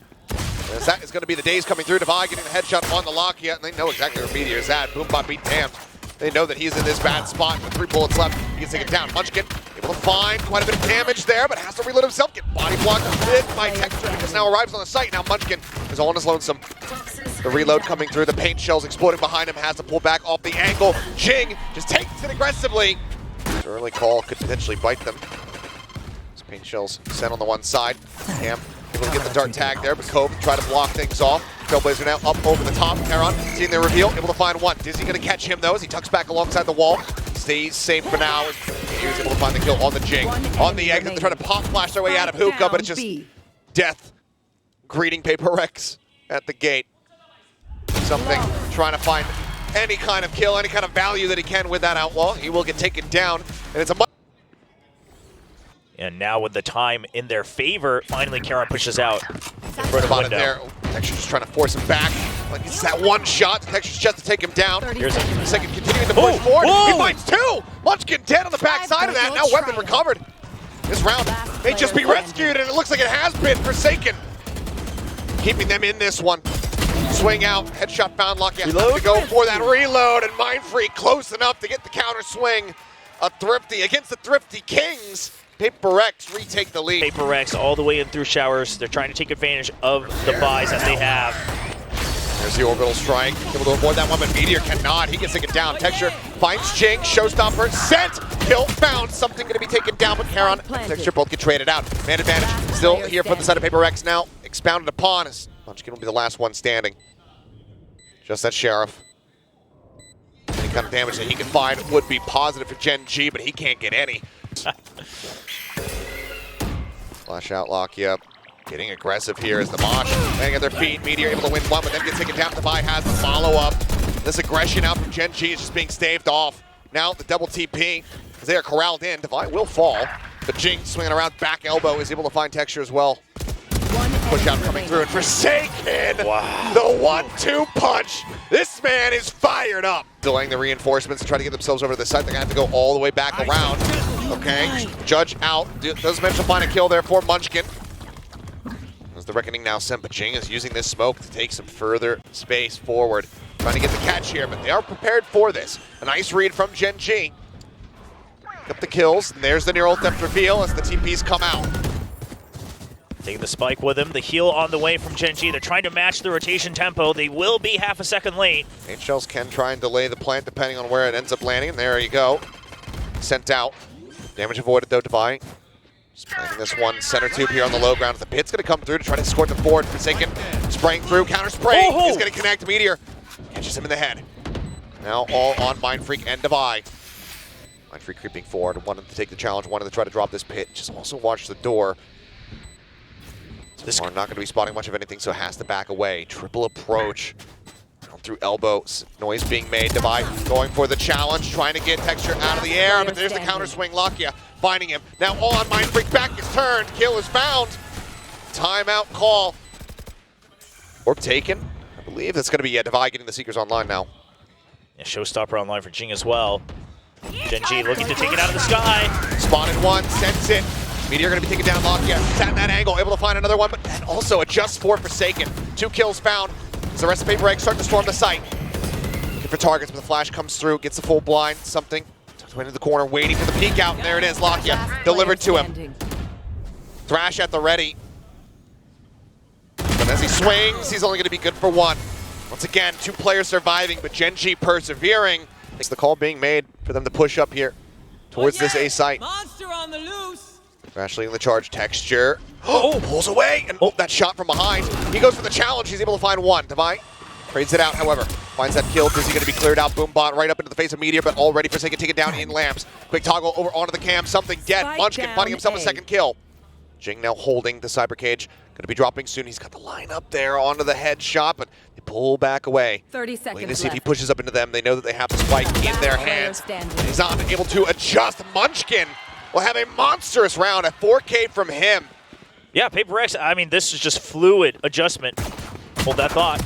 As that is going to be the days coming through. Devi getting the headshot on the lock yet, and they know exactly where Meteor is at. Boombot beat damned. They know that he's in this bad spot with 3 bullets left. He gets taken down. Munchkin able to find quite a bit of damage there, but has to reload himself. Get body blocked a bit by Texture because now arrives on the site. Now Munchkin is all on his lonesome. The reload coming through, the paint shells exploding behind him, has to pull back off the angle. Geng just takes it aggressively. This early call could potentially bite them. These paint shells sent on the one side. Cam able to get the dart tag there, but Kobe try to block things off. Trailblazer now up over the top. Heron seeing the reveal, able to find one. Dizzy gonna catch him though as he tucks back alongside the wall. Stays safe for now. He was able to find the kill on the Geng. On the exit, they're trying to pop flash their way out of Hookah, but it's just death greeting Paper Rex at the gate. Something, trying to find any kind of kill, any kind of value that he can with that outlaw. He will get taken down, and it's a And now with the time in their favor, finally Karen pushes out in front of the window. there. Texture just trying to force him back. Like it's that one shot. Texture's just to take him down. Here's a Second continuing to push forward. He finds 2. Munchkin dead on the backside of that. Now weapon recovered. This round may just be rescued, and it looks like it has been. Forsaken keeping them in this one. Swing out, headshot found. Lucky to go for that reload, and Mindfreak close enough to get the counter swing. A thrifty against the thrifty Kings. Paper X retake the lead. Paper Rex all the way in through showers. They're trying to take advantage of the buys that they have. There's the orbital strike. Able to avoid that one, but Meteor cannot. He gets taken down. Texture finds Geng. Showstopper sent. Kill found. Something going to be taken down, but Heron and Texture both get traded out. Man advantage still here from the side of Paper X now. Expounded upon as Munchkin will be the last one standing. Just that Sheriff. Any kind of damage that he can find would be positive for Gen.G, but he can't get any. Flash out, Lakia. Getting aggressive here as the Mosh laying at their feet. Meteor able to win one, but then gets taken down. Devi has the follow-up. This aggression out from Gen.G is just being staved off. Now the double TP, as they are corralled in. Devi will fall, but Geng swinging around back elbow is able to find Texture as well. Push out coming through, and Forsaken, wow. The 1-2 punch. This man is fired up. Delaying the reinforcements to try to get themselves over to the site. They're going to have to go all the way back around. Okay, Judge out. Does manage to find a kill there for Munchkin. As the Reckoning now sent, but Geng is using this smoke to take some further space forward. Trying to get the catch here, but they are prepared for this. A nice read from Gen.G. Got the kills, and there's the near ult theft reveal as the TPs come out. Taking the spike with him, the heal on the way from Gen.G. They're trying to match the rotation tempo. They will be half a second late. Paint shells can try and delay the plant depending on where it ends up landing. And there you go. Sent out. Damage avoided though, Devi. Just planting this one center tube here on the low ground. The pit's going to come through to try to escort them forward. Forsaken spraying through. Counter spray is going to connect. Meteor catches him in the head. Now all on Mindfreak and Devi. Mindfreak creeping forward. Wanted to take the challenge. Wanted to try to drop this pit. Just also watch the door. This are not going to be spotting much of anything, so has to back away. Triple approach. Down through elbow. Noise being made. Devi going for the challenge, trying to get Texture out of the air, but there's the counter swing. Lakia finding him. Now on Mindfreak, back is turned. Kill is found. Timeout call. Orb taken. I believe that's going to be Devi getting the Seekers online now. Yeah, Showstopper online for Geng as well. Gen.G looking to take it out of the sky. Spotted one, sends it. Meteor going to be taken down. Lakia sat in that angle, able to find another one, but then also adjusts for Forsaken. 2 kills found. As the rest of Paper Egg start to storm the site. Looking for targets, but the flash comes through, gets the full blind. Something tucked away into the corner, waiting for the peek out, and there it is. Lakia delivered to him. Thrash at the ready. But as he swings, he's only going to be good for 1. Once again, 2 players surviving, but Gen.G persevering. It's the call being made for them to push up here towards this A site. Monster on the loose. Thrash leading the charge. Texture. Oh, pulls away. And that shot from behind. He goes for the challenge. He's able to find 1. Devi Trades it out, however. Finds that kill. Dizzy going to be cleared out. Boombot right up into the face of Meteor, but all ready for Forsaken. Take it down in Lamps. Quick toggle over onto the cam. Something dead. Spike Munchkin finding himself a down second kill. Geng now holding the Cyber Cage. Going to be dropping soon. He's got the line up there onto the headshot, but they pull back away. 30 Waiting to seconds see if he left. pushes up into them. They know that they have the spike in their hands. He's not able to adjust. Munchkin will have a monstrous round. A 4K from him. Yeah, Paper X, I mean, this is just fluid adjustment. Hold that thought.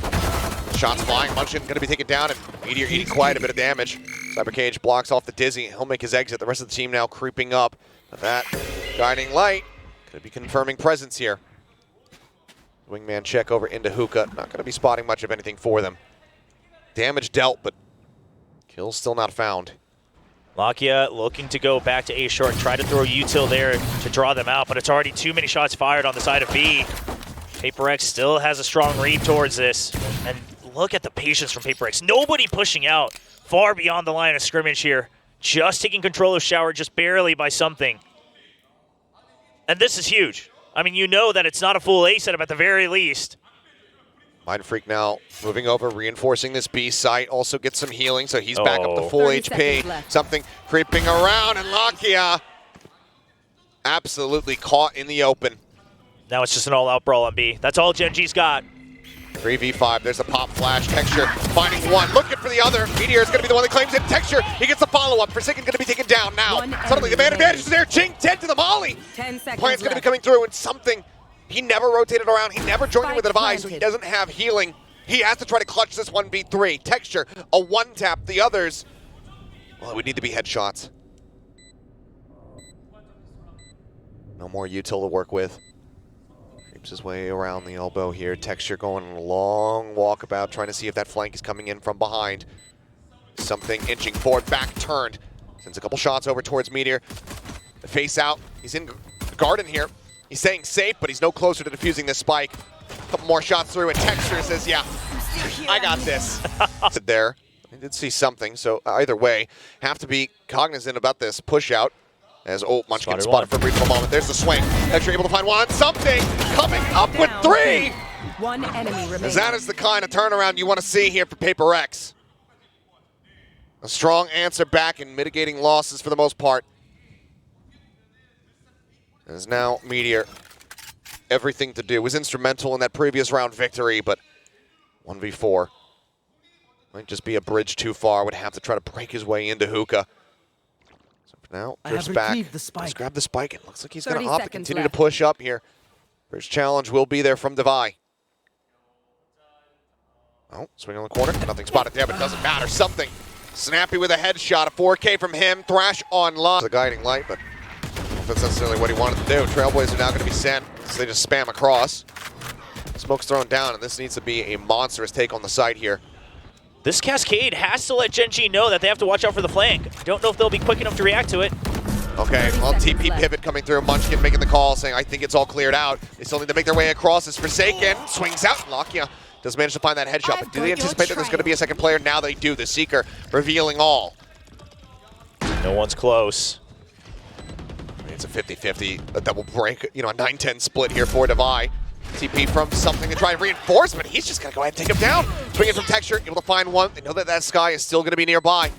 Shots flying. Munchkin going to be taken down, and Meteor eating quite a bit of damage. Cyber Cage blocks off the Dizzy. He'll make his exit. The rest of the team now creeping up. But that guiding light could be confirming presence here. Wingman check over into Hookah. Not going to be spotting much of anything for them. Damage dealt, but kills still not found. Lakia looking to go back to A short and try to throw util there to draw them out, but it's already too many shots fired on the side of B. Paper X still has a strong read towards this. And look at the patience from Paper X. Nobody pushing out far beyond the line of scrimmage here. Just taking control of Shower just barely by something. And this is huge. I mean, you know that it's not a full A setup at the very least. Mind Freak now moving over, reinforcing this B site. Also gets some healing, so he's back up to full 30 seconds HP. left. Something creeping around, and Lakia absolutely caught in the open. Now it's just an all-out brawl on B. That's all Gen.G's got. 3v5, there's a pop flash. Texture finding one, looking for the other. Meteor is going to be the one that claims it. Texture, he gets the follow-up. Forsaken going to be taken down now. Suddenly the man advantage is there. Geng dead to the molly. 10 seconds Plant's going to be left. coming through, and something, he never rotated around. He never joined in with a Spike device, so he planted. doesn't have healing. He has to try to clutch this 1v3. Texture, a one-tap. The others, well, it would need to be headshots. No more util to work with. Creeps his way around the elbow here. Texture going on a long walkabout, trying to see if that flank is coming in from behind. Something inching forward, back turned. Sends a couple shots over towards Meteor. The face out. He's in the garden here. He's staying safe, but he's no closer to defusing this spike. A couple more shots through, and Texture says, yeah, I got this. There. I did see something, so either way, have to be cognizant about this push out. As Munchkin spotted for a brief moment. There's the swing. Texture able to find one. Something coming up with Down. 3. One enemy remaining. As that is the kind of turnaround you want to see here for Paper X. A strong answer back in mitigating losses for the most part. As now Meteor, everything to do. Was instrumental in that previous round victory, but 1v4. Might just be a bridge too far. Would have to try to break his way into Hookah. So for now, drifts back. Let's grab the spike. It looks like he's going to 30 opt to seconds continue left. to push up here. First challenge will be there from Devi. Oh, swing on the corner. Nothing spotted there, but it doesn't matter. Something snappy with a headshot. A 4K from him. Thrash on line. The guiding light, but I don't know if that's necessarily what he wanted to do. Trailblazers are now going to be sent, so they just spam across. Smoke's thrown down, and this needs to be a monstrous take on the site here. This Cascade has to let Gen.G know that they have to watch out for the flank. I don't know if they'll be quick enough to react to it. Okay, 30 well, seconds TP left. pivot coming through. Munchkin making the call, saying, I think it's all cleared out. They still need to make their way across. It's Forsaken. Swings out. Lakia does manage to find that headshot, but do they anticipate that there's going to be a second player? Now they do. The Seeker revealing all. No one's close. It's a 50-50, a double break, you know, a 9-10 split here for Devi. TP from something to try and reinforce, but he's just going to go ahead and take him down. Swinging from Texture, able to find one. They know that that Sky is still going to be nearby.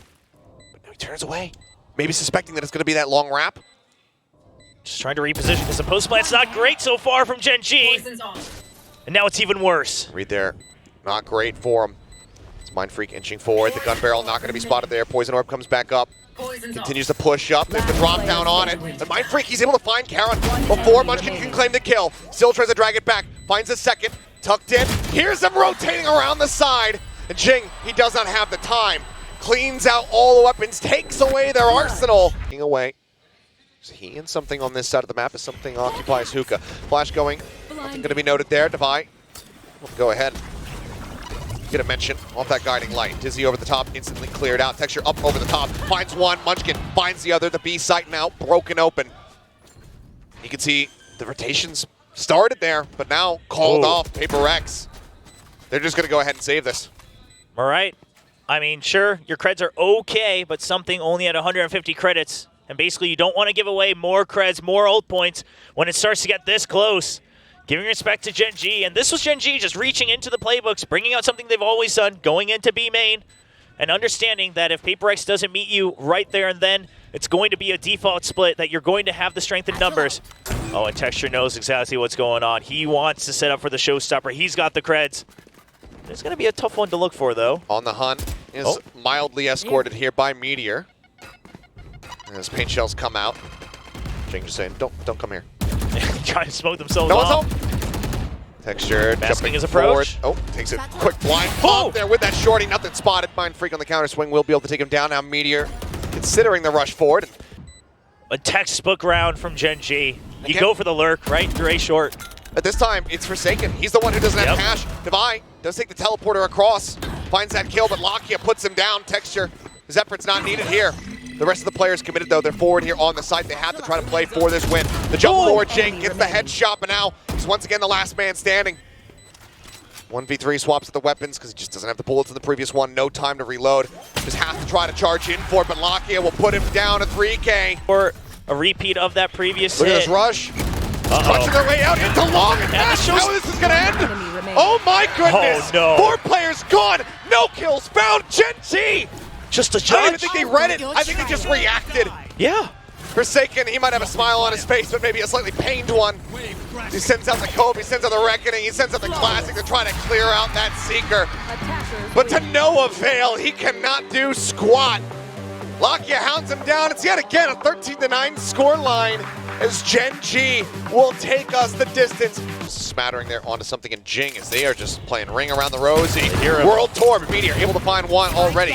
But now he turns away. Maybe suspecting that it's going to be that long wrap. Just trying to reposition because the post plant's not great so far from Gen.G. And now it's even worse. Read there, not great for him. It's Mind Freak inching forward. The gun barrel not going to be spotted there. Poison Orb comes back up. Continues to push up. There's the drop down on it. And Mind Freak, he's able to find Karen before Munchkin can claim the kill. Still tries to drag it back. Finds a second. Tucked in. Here's them rotating around the side. And Geng, he does not have the time. Cleans out all the weapons. Takes away their arsenal. Taking away. Is he in something on this side of the map as something occupies Hookah. Flash going. Nothing going to be noted there. Devi. Go ahead. Get a mention off that guiding light. Dizzy over the top, instantly cleared out. Texture up over the top, finds one. Munchkin finds the other. The B site now broken open. You can see the rotations started there, but now called off. Paper X. They're just going to go ahead and save this. All right. I mean, sure, your creds are okay, but something only at 150 credits. And basically, you don't want to give away more creds, more ult points when it starts to get this close. Giving respect to Gen.G, and this was Gen.G just reaching into the playbooks, bringing out something they've always done, going into B main, and understanding that if PaperX doesn't meet you right there and then, it's going to be a default split, that you're going to have the strength in numbers. Oh, and Texture knows exactly what's going on. He wants to set up for the showstopper. He's got the creds. It's going to be a tough one to look for, though. On the hunt is mildly escorted here by Meteor. As paint shells come out. Geng just saying, don't come here. Trying to smoke themselves No off. one's home. Texture Masking jumping his approach. forward. Oh, takes a quick blind pop there with that shorty. Nothing spotted. Mind Freak on the counter swing will be able to take him down. Now Meteor considering the rush forward. A textbook round from Gen.G. You Again. go for the lurk, right? You're A short. At this time, it's Forsaken. He's the one who doesn't have cash. Devi does take the teleporter across. Finds that kill, but Lakia puts him down. Texture, his effort's not needed here. The rest of the players committed, though. They're forward here on the site. They have to try to play for this win. The jump forward, Jake gets the headshot, but now he's once again the last man standing. 1v3 swaps at the weapons because he just doesn't have the bullets in the previous one. No time to reload. Just has to try to charge in for it, but Lakia will put him down to 3K. Or a repeat of that previous Look hit. at this rush. Punching their way out into long and fast. How this is going to end? Oh my goodness. Oh, no. 4 players gone. No kills found. Gen.G. Just a I don't even judge. think they read it. I think they just reacted. Yeah. Forsaken, he might have a smile on his face, but maybe a slightly pained one. He sends out the Kobe, he sends out the Reckoning, he sends out the Classic to try to clear out that Seeker. But to no avail, he cannot do squat. Lakia hounds him down. It's yet again a 13-9 score line as Gen.G will take us the distance. Smattering there onto something in Jing as they are just playing Ring Around the Rosie. World Tour, but Meteor able to find one already.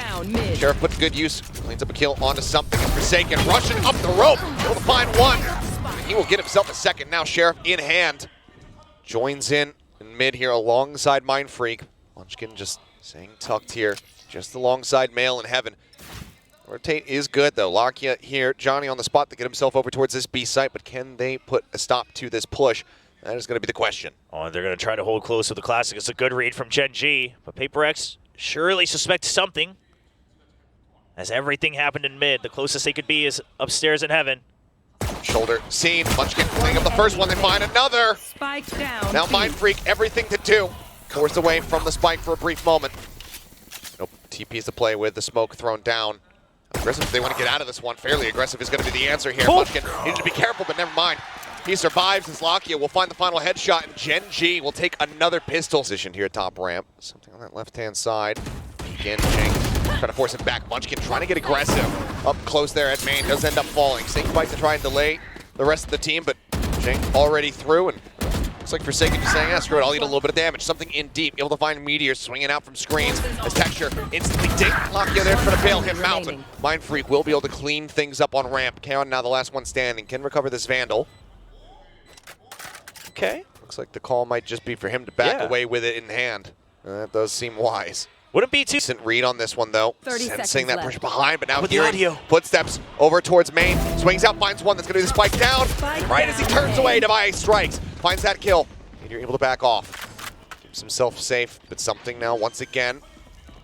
Sheriff puts good use, cleans up a kill onto something. Forsaken rushing up the rope, able to find one. He will get himself a second now. Sheriff in hand. Joins in mid here alongside Mind Freak. Munchkin just staying tucked here, just alongside Male in Heaven. Rotate is good though. Lakia here, Johnny on the spot to get himself over towards this B site, but can they put a stop to this push? That is going to be the question. Oh, and they're going to try to hold close with the Classic. It's a good read from Gen.G, but PaperX surely suspects something. As everything happened in mid, the closest they could be is upstairs in Heaven. Shoulder seen. Munchkin cleaning up the first one. They find another. Spike down. Now Mind Freak, everything to do. Forced away from the spike for a brief moment. Nope. TP's to play with. The smoke thrown down. Aggressive if they want to get out of this one. Fairly aggressive is going to be the answer here. Munchkin needs to be careful, but never mind. He survives as Lakia will find the final headshot, and Gen.G will take another pistol. Position here, top ramp. Something on that left-hand side. Again, Jing trying to force him back. Munchkin trying to get aggressive. Up close there at main, does end up falling. Snake fight to try and delay the rest of the team, but Jing already through, and looks like Forsaken just saying, screw it, I'll eat a little bit of damage. Something in deep, able to find Meteor swinging out from screens. As Texture instantly dink. Lakia there trying to bail him out. Mind Freak will be able to clean things up on ramp. Kaon now the last one standing. Can recover this Vandal. Okay. Looks like the call might just be for him to back away with it in hand. That does seem wise. Wouldn't be too... Decent read on this one, though. 30 Sensing seconds that left. pressure behind, but now With the hearing audio. footsteps over towards main. Swings out, finds one that's going to be the spike down. Right as he turns away, Devi strikes. Finds that kill. And you're able to back off. Keeps himself safe, but something now once again.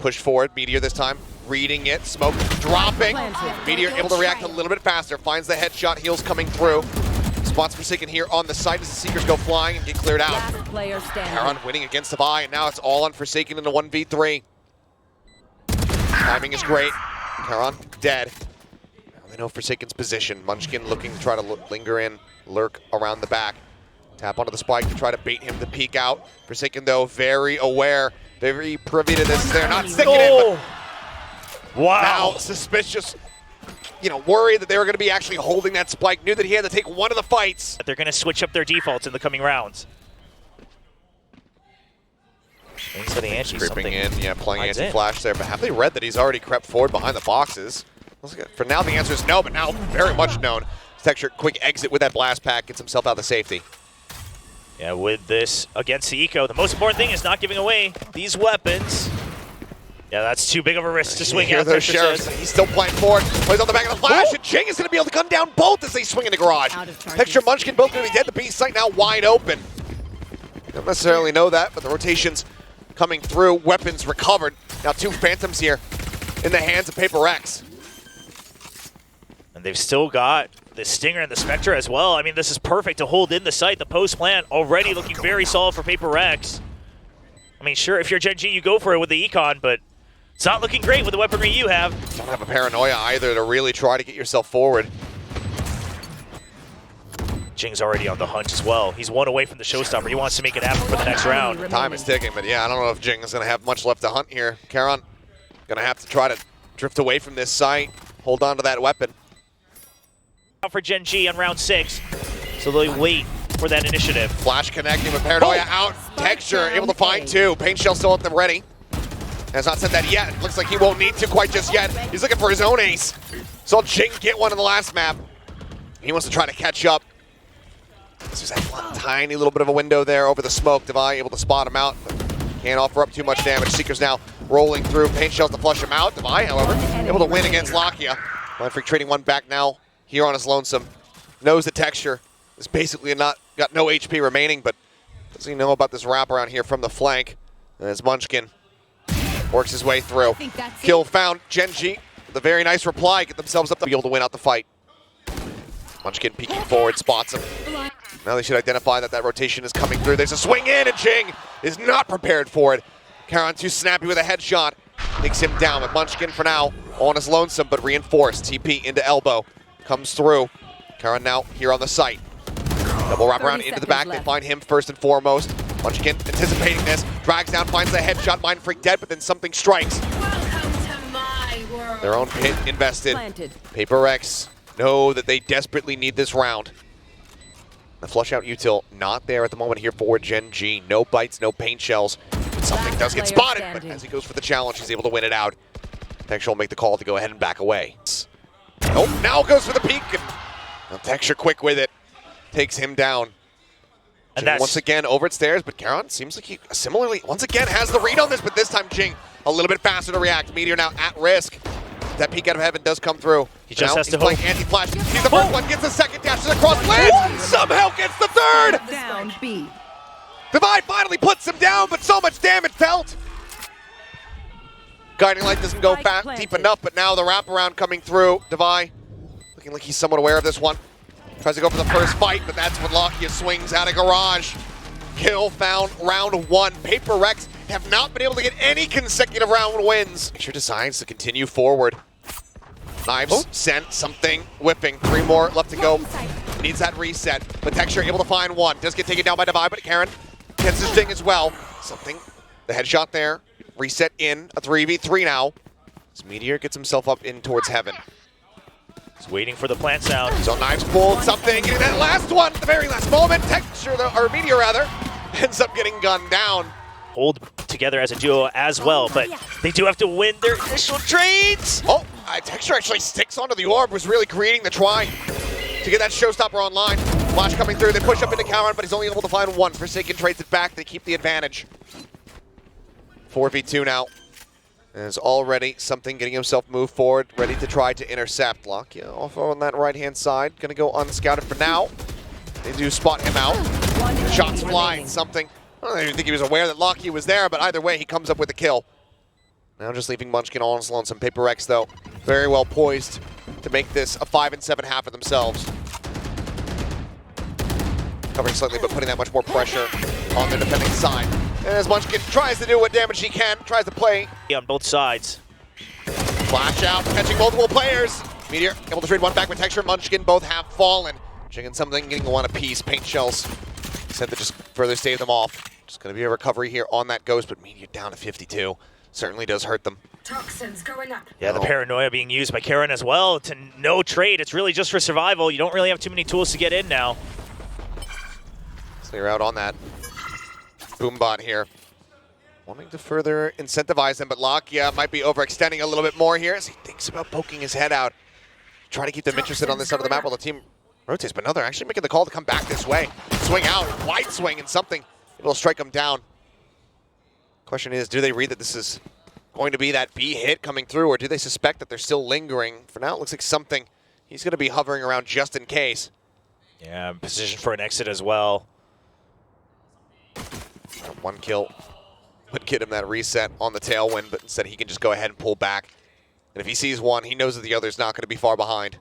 Push forward. Meteor this time. Reading it. Smoke dropping. Meteor able to react a little bit faster. Finds the headshot. Heals coming through. Spots Forsaken here on the site as the Seekers go flying and get cleared out. Last player standing. Karon winning against Devi, and now it's all on Forsaken in the 1v3. Timing is great. Karon dead. Now they know Forsaken's position. Munchkin looking to try to linger in, lurk around the back. Tap onto the spike to try to bait him to peek out. Forsaken, though, very aware, very privy to this. They're not sticking in, but Wow. now suspicious. You know, worried that they were going to be actually holding that spike. Knew that he had to take one of the fights. They're going to switch up their defaults in the coming rounds. Thanks for the anti. Creeping in, yeah, playing Lights anti-flash there. But have they read that he's already crept forward behind the boxes? For now, the answer is no, but now very much known. Texture, quick exit with that blast pack, gets himself out of safety. Yeah, with this against the Eco, the most important thing is not giving away these weapons. Yeah, that's too big of a risk to swing Here out. those Sheriffs. He's still playing forward. Plays on the back of the flash, and Jing is going to be able to gun down both as they swing in the garage. Texture, Munchkin both going to be dead. The B site now wide open. Don't necessarily know that, but the rotations coming through. Weapons recovered. Now 2 Phantoms here in the hands of PaperX. And they've still got The Stinger and the Spectre as well. I mean, this is perfect to hold in the site. The post plant already looking very solid for Paper Rex. I mean, sure, if you're Gen.G, you go for it with the Econ, but it's not looking great with the weaponry you have. Don't have a paranoia either to really try to get yourself forward. Jing's already on the hunt as well. He's one away from the showstopper. He wants to make it happen for the next round. Time is ticking, but yeah, I don't know if Jing is going to have much left to hunt here. Karon going to have to try to drift away from this site, hold on to that weapon. For Gen.G on round 6, so they wait for that initiative. Flash connecting with Paranoia out. Texture able to find two. Paint Shell still at them ready. Has not said that yet. Looks like he won't need to quite just yet. He's looking for his own ace. Saw Jing get one in the last map. He wants to try to catch up. There's that tiny little bit of a window there over the smoke. Devi able to spot him out. Can't offer up too much damage. Seeker's now rolling through. Paint Shells to flush him out. Devi, however, able to win against Lakia. Mindfreak trading one back now here on his lonesome. Knows the Texture is basically got no HP remaining, but does he know about this wraparound here from the flank? As Munchkin works his way through. Kill found. Gen.G with a very nice reply. Get themselves up to be able to win out the fight. Munchkin peeking forward, spots him. Now they should identify that that rotation is coming through. There's a swing in, and Jing is not prepared for it. Karon too snappy with a headshot. Takes him down, with Munchkin for now on his lonesome, but reinforced. TP into elbow. Comes through. Karon now here on the site. Double wrap around into the back. They find him first and foremost. Munchkin anticipating this. Drags down, finds the headshot. Mindfreak dead, but then something strikes. Their own pit invested. Paper Rex know that they desperately need this round. The flush out util not there at the moment here for Gen.G. No bites, no paint shells. Something does get spotted, but as he goes for the challenge, he's able to win it out. Texture will make the call to go ahead and back away. Nope, now goes for the peek. And Texture quick with it. Takes him down. And Jing once again over at stairs, but Karon seems like he similarly once again has the read on this, but this time Jing a little bit faster to react. Meteor now at risk. That peek out of heaven does come through. He just has to playing anti-flash. He's the first one, gets the second, dashes across, lands, somehow gets the third! Down B. Devi finally puts him down, but so much damage felt. Guiding Light doesn't go deep enough, but now the wraparound coming through. Devi looking like he's somewhat aware of this one. Tries to go for the first fight, but that's when Lakia swings out of garage. Kill found round 1. Paper Rex have not been able to get any consecutive round wins. Texture decides to continue forward. Knives sent, something whipping. 3 more left to go. Needs that reset, but Texture able to find one. Does get taken down by Devi, but Karon gets his ding as well. Something, the headshot there. Reset in, a 3v3 now. As Meteor gets himself up in towards heaven. He's waiting for the plant sound. So Knives pulled something, getting that last one at the very last moment. Texture, or Meteor rather, ends up getting gunned down. Hold together as a duo as well, but they do have to win their initial trades. Oh, Texture actually sticks onto the orb, was really creating the try to get that showstopper online. Flash coming through, they push up into Karon, but he's only able to find one. Forsaken trades it back, they keep the advantage. 4v2 now. There's already something getting himself moved forward, ready to try to intercept. Lakia off on that right-hand side, gonna go unscouted for now. They do spot him out. Shots flying, something. I don't even think he was aware that Lakia was there, but either way, he comes up with a kill. Now just leaving Munchkin all on his lonesome. Paper Rex, though, very well poised to make this a 5-7 half for themselves. Covering slightly, but putting that much more pressure on their defending side. And as Munchkin tries to do what damage he can, tries to play. On both sides. Flash out, catching multiple players. Meteor able to trade one back with Texture. Munchkin both have fallen. Chicken something, getting one apiece. Paint Shells sent to just further stave them off. Just going to be a recovery here on that Ghost, but Meteor down to 52. Certainly does hurt them. Toxins going up. Yeah, the paranoia being used by Karon as well to no trade. It's really just for survival. You don't really have too many tools to get in now. Clear out on that. Boombot here. Wanting to further incentivize them, but Lakia might be overextending a little bit more here as he thinks about poking his head out. Try to keep them interested on this side of the map while the team rotates, but no, they're actually making the call to come back this way. Swing out, wide swing, and something will strike them down. Question is, do they read that this is going to be that B hit coming through, or do they suspect that they're still lingering? For now, it looks like something. He's going to be hovering around just in case. Yeah, position for an exit as well. One kill would get him that reset on the tailwind, but instead he can just go ahead and pull back. And if he sees one, he knows that the other's not going to be far behind.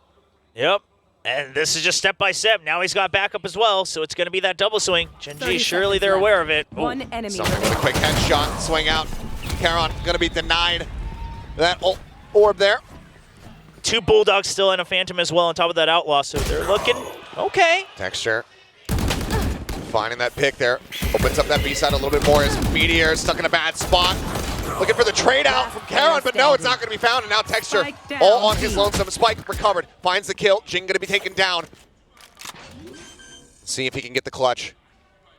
Yep. And this is just step by step. Now he's got backup as well, so it's going to be that double swing. Gen.G, 30 surely seconds they're left. aware of it. One enemy Something with a remaining. quick headshot, swing out. Charon gonna be denied that orb there. 2 Bulldogs still and a Phantom as well on top of that Outlaw, so they're looking okay. Texture finding that pick there. Opens up that B side a little bit more as Meteor stuck in a bad spot. Looking for the trade out from Charon, but no, it's not going to be found. And now Texture Spike down. all on his lonesome. Spike recovered, finds the kill. Geng going to be taken down. See if he can get the clutch.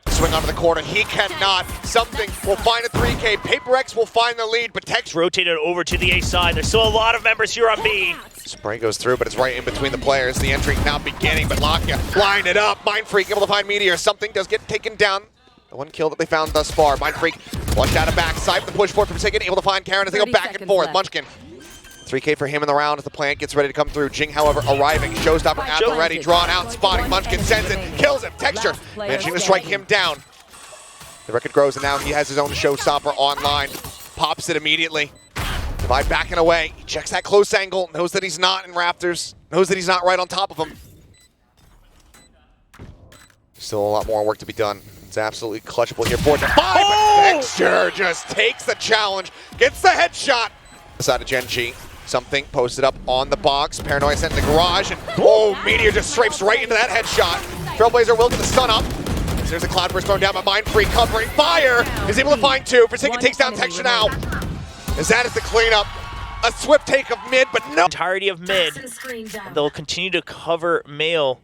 Swing onto the corner. He cannot. Something will find a 3K. Paper X will find the lead, but Texture Rotated over to the A side. There's still a lot of members here on B. Spray goes through, but it's right in between the players. The entry now beginning, but Lakia line it up. Mindfreak able to find Meteor. Something does get taken down. The one kill that they found thus far. Mindfreak flushed out of backside for the push forward from Forsaken. Able to find Charon as they go 30 back and seconds forth. left. Munchkin. 3K for him in the round as the plant gets ready to come through. Geng, however, arriving. Showstopper at the ready. Drawn out, spotting. Munchkin sends it. Kills him. Texture managing to strike him down. The record grows, and now he has his own Showstopper online. Pops it immediately. Divide backing away. He checks that close angle. Knows that he's not in Raptors. Knows that he's not right on top of him. Still a lot more work to be done. It's absolutely clutchable here. 4 to 5. Oh! But Texture just takes the challenge. Gets the headshot. Side of Gen.G. Something posted up on the box. Paranoia sent in the garage. And oh, Meteor just strafes right into that headshot. Trailblazer will get the stun up. There's a cloud burst thrown down by Mindfreak, covering fire. Is able to find 2. Forsaken takes down Texture now. As that is the cleanup. A swift take of mid, but no. Entirety of mid. They'll continue to cover male.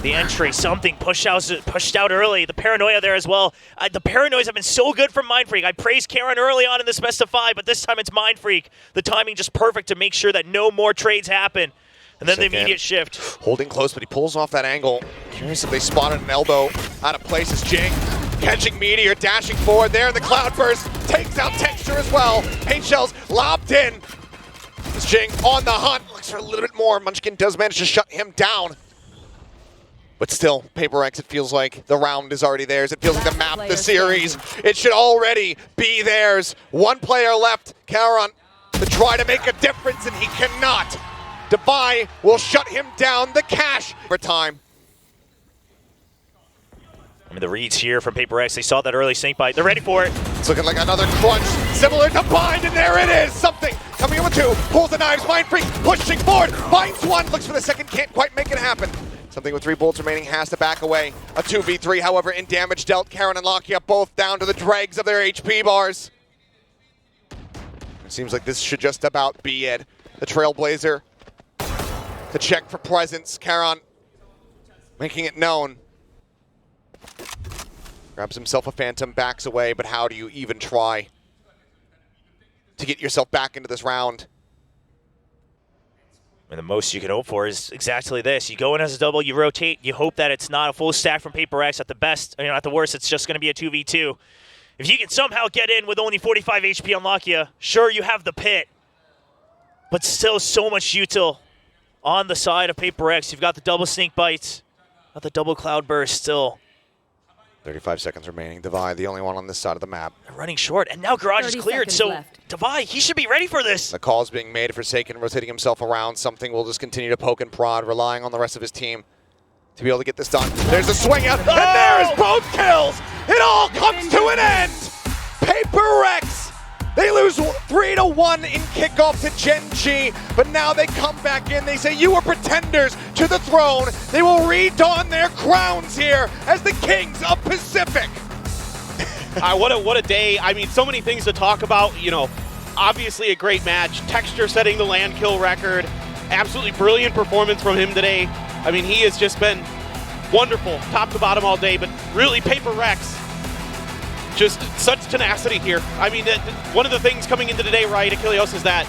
The entry, something pushed out early. The paranoia there as well. The paranoias have been so good from Mindfreak. I praised Charon early on in this best of 5, but this time it's Mindfreak. The timing just perfect to make sure that no more trades happen. And then the immediate shift. Holding close, but he pulls off that angle. Curious if they spotted an elbow out of place as Geng catching Meteor, dashing forward there in the cloud burst. Takes out Texture as well. Paint shells lobbed in. As Geng on the hunt. Looks for a little bit more. Munchkin does manage to shut him down. But still, Paper X, it feels like the round is already theirs. It feels like the map, the series. It should already be theirs. 1 player left. Charon to try to make a difference, and he cannot. Devi will shut him down. The cash for time. I mean, the reads here from Paper X, they saw that early snake bite. They're ready for it. It's looking like another crunch, similar to Bind, and there it is. Something coming in with 2, pulls the knives. Mindfreak pushing forward, finds 1, looks for the second, can't quite make it happen. Something with 3 bullets remaining has to back away. A 2v3, however, in damage dealt. Charon and Lakia both down to the dregs of their HP bars. It seems like this should just about be it. The Trailblazer to check for presence. Charon making it known. Grabs himself a Phantom, backs away, but how do you even try to get yourself back into this round? And the most you can hope for is exactly this. You go in as a double, you rotate, you hope that it's not a full stack from Paper X. At the best, at the worst, it's just going to be a 2v2. If you can somehow get in with only 45 HP on Lakia, sure, you have the pit. But still so much util on the side of Paper X. You've got the double snake bites, got the double cloud burst still. 35 seconds remaining. Devi, the only one on this side of the map. They're running short, and now Garage is 30 cleared, seconds so left. Devi, he should be ready for this. The call is being made. Forsaken rotating himself around. Something will just continue to poke and prod, relying on the rest of his team to be able to get this done. There's a swing out, and there is both kills. It all comes to an end. Paper X, they lose 3-1 in kickoff to Gen.G, but now they come back in. They say, you were pretenders to the throne. They will redon their crowns here as the kings of Pacific. What a day. I mean, so many things to talk about. Obviously a great match. Texture setting the land kill record. Absolutely brilliant performance from him today. I mean, he has just been wonderful, top to bottom all day, but really Paper X, just such tenacity here. I mean, one of the things coming into today, right, Achilleos, is that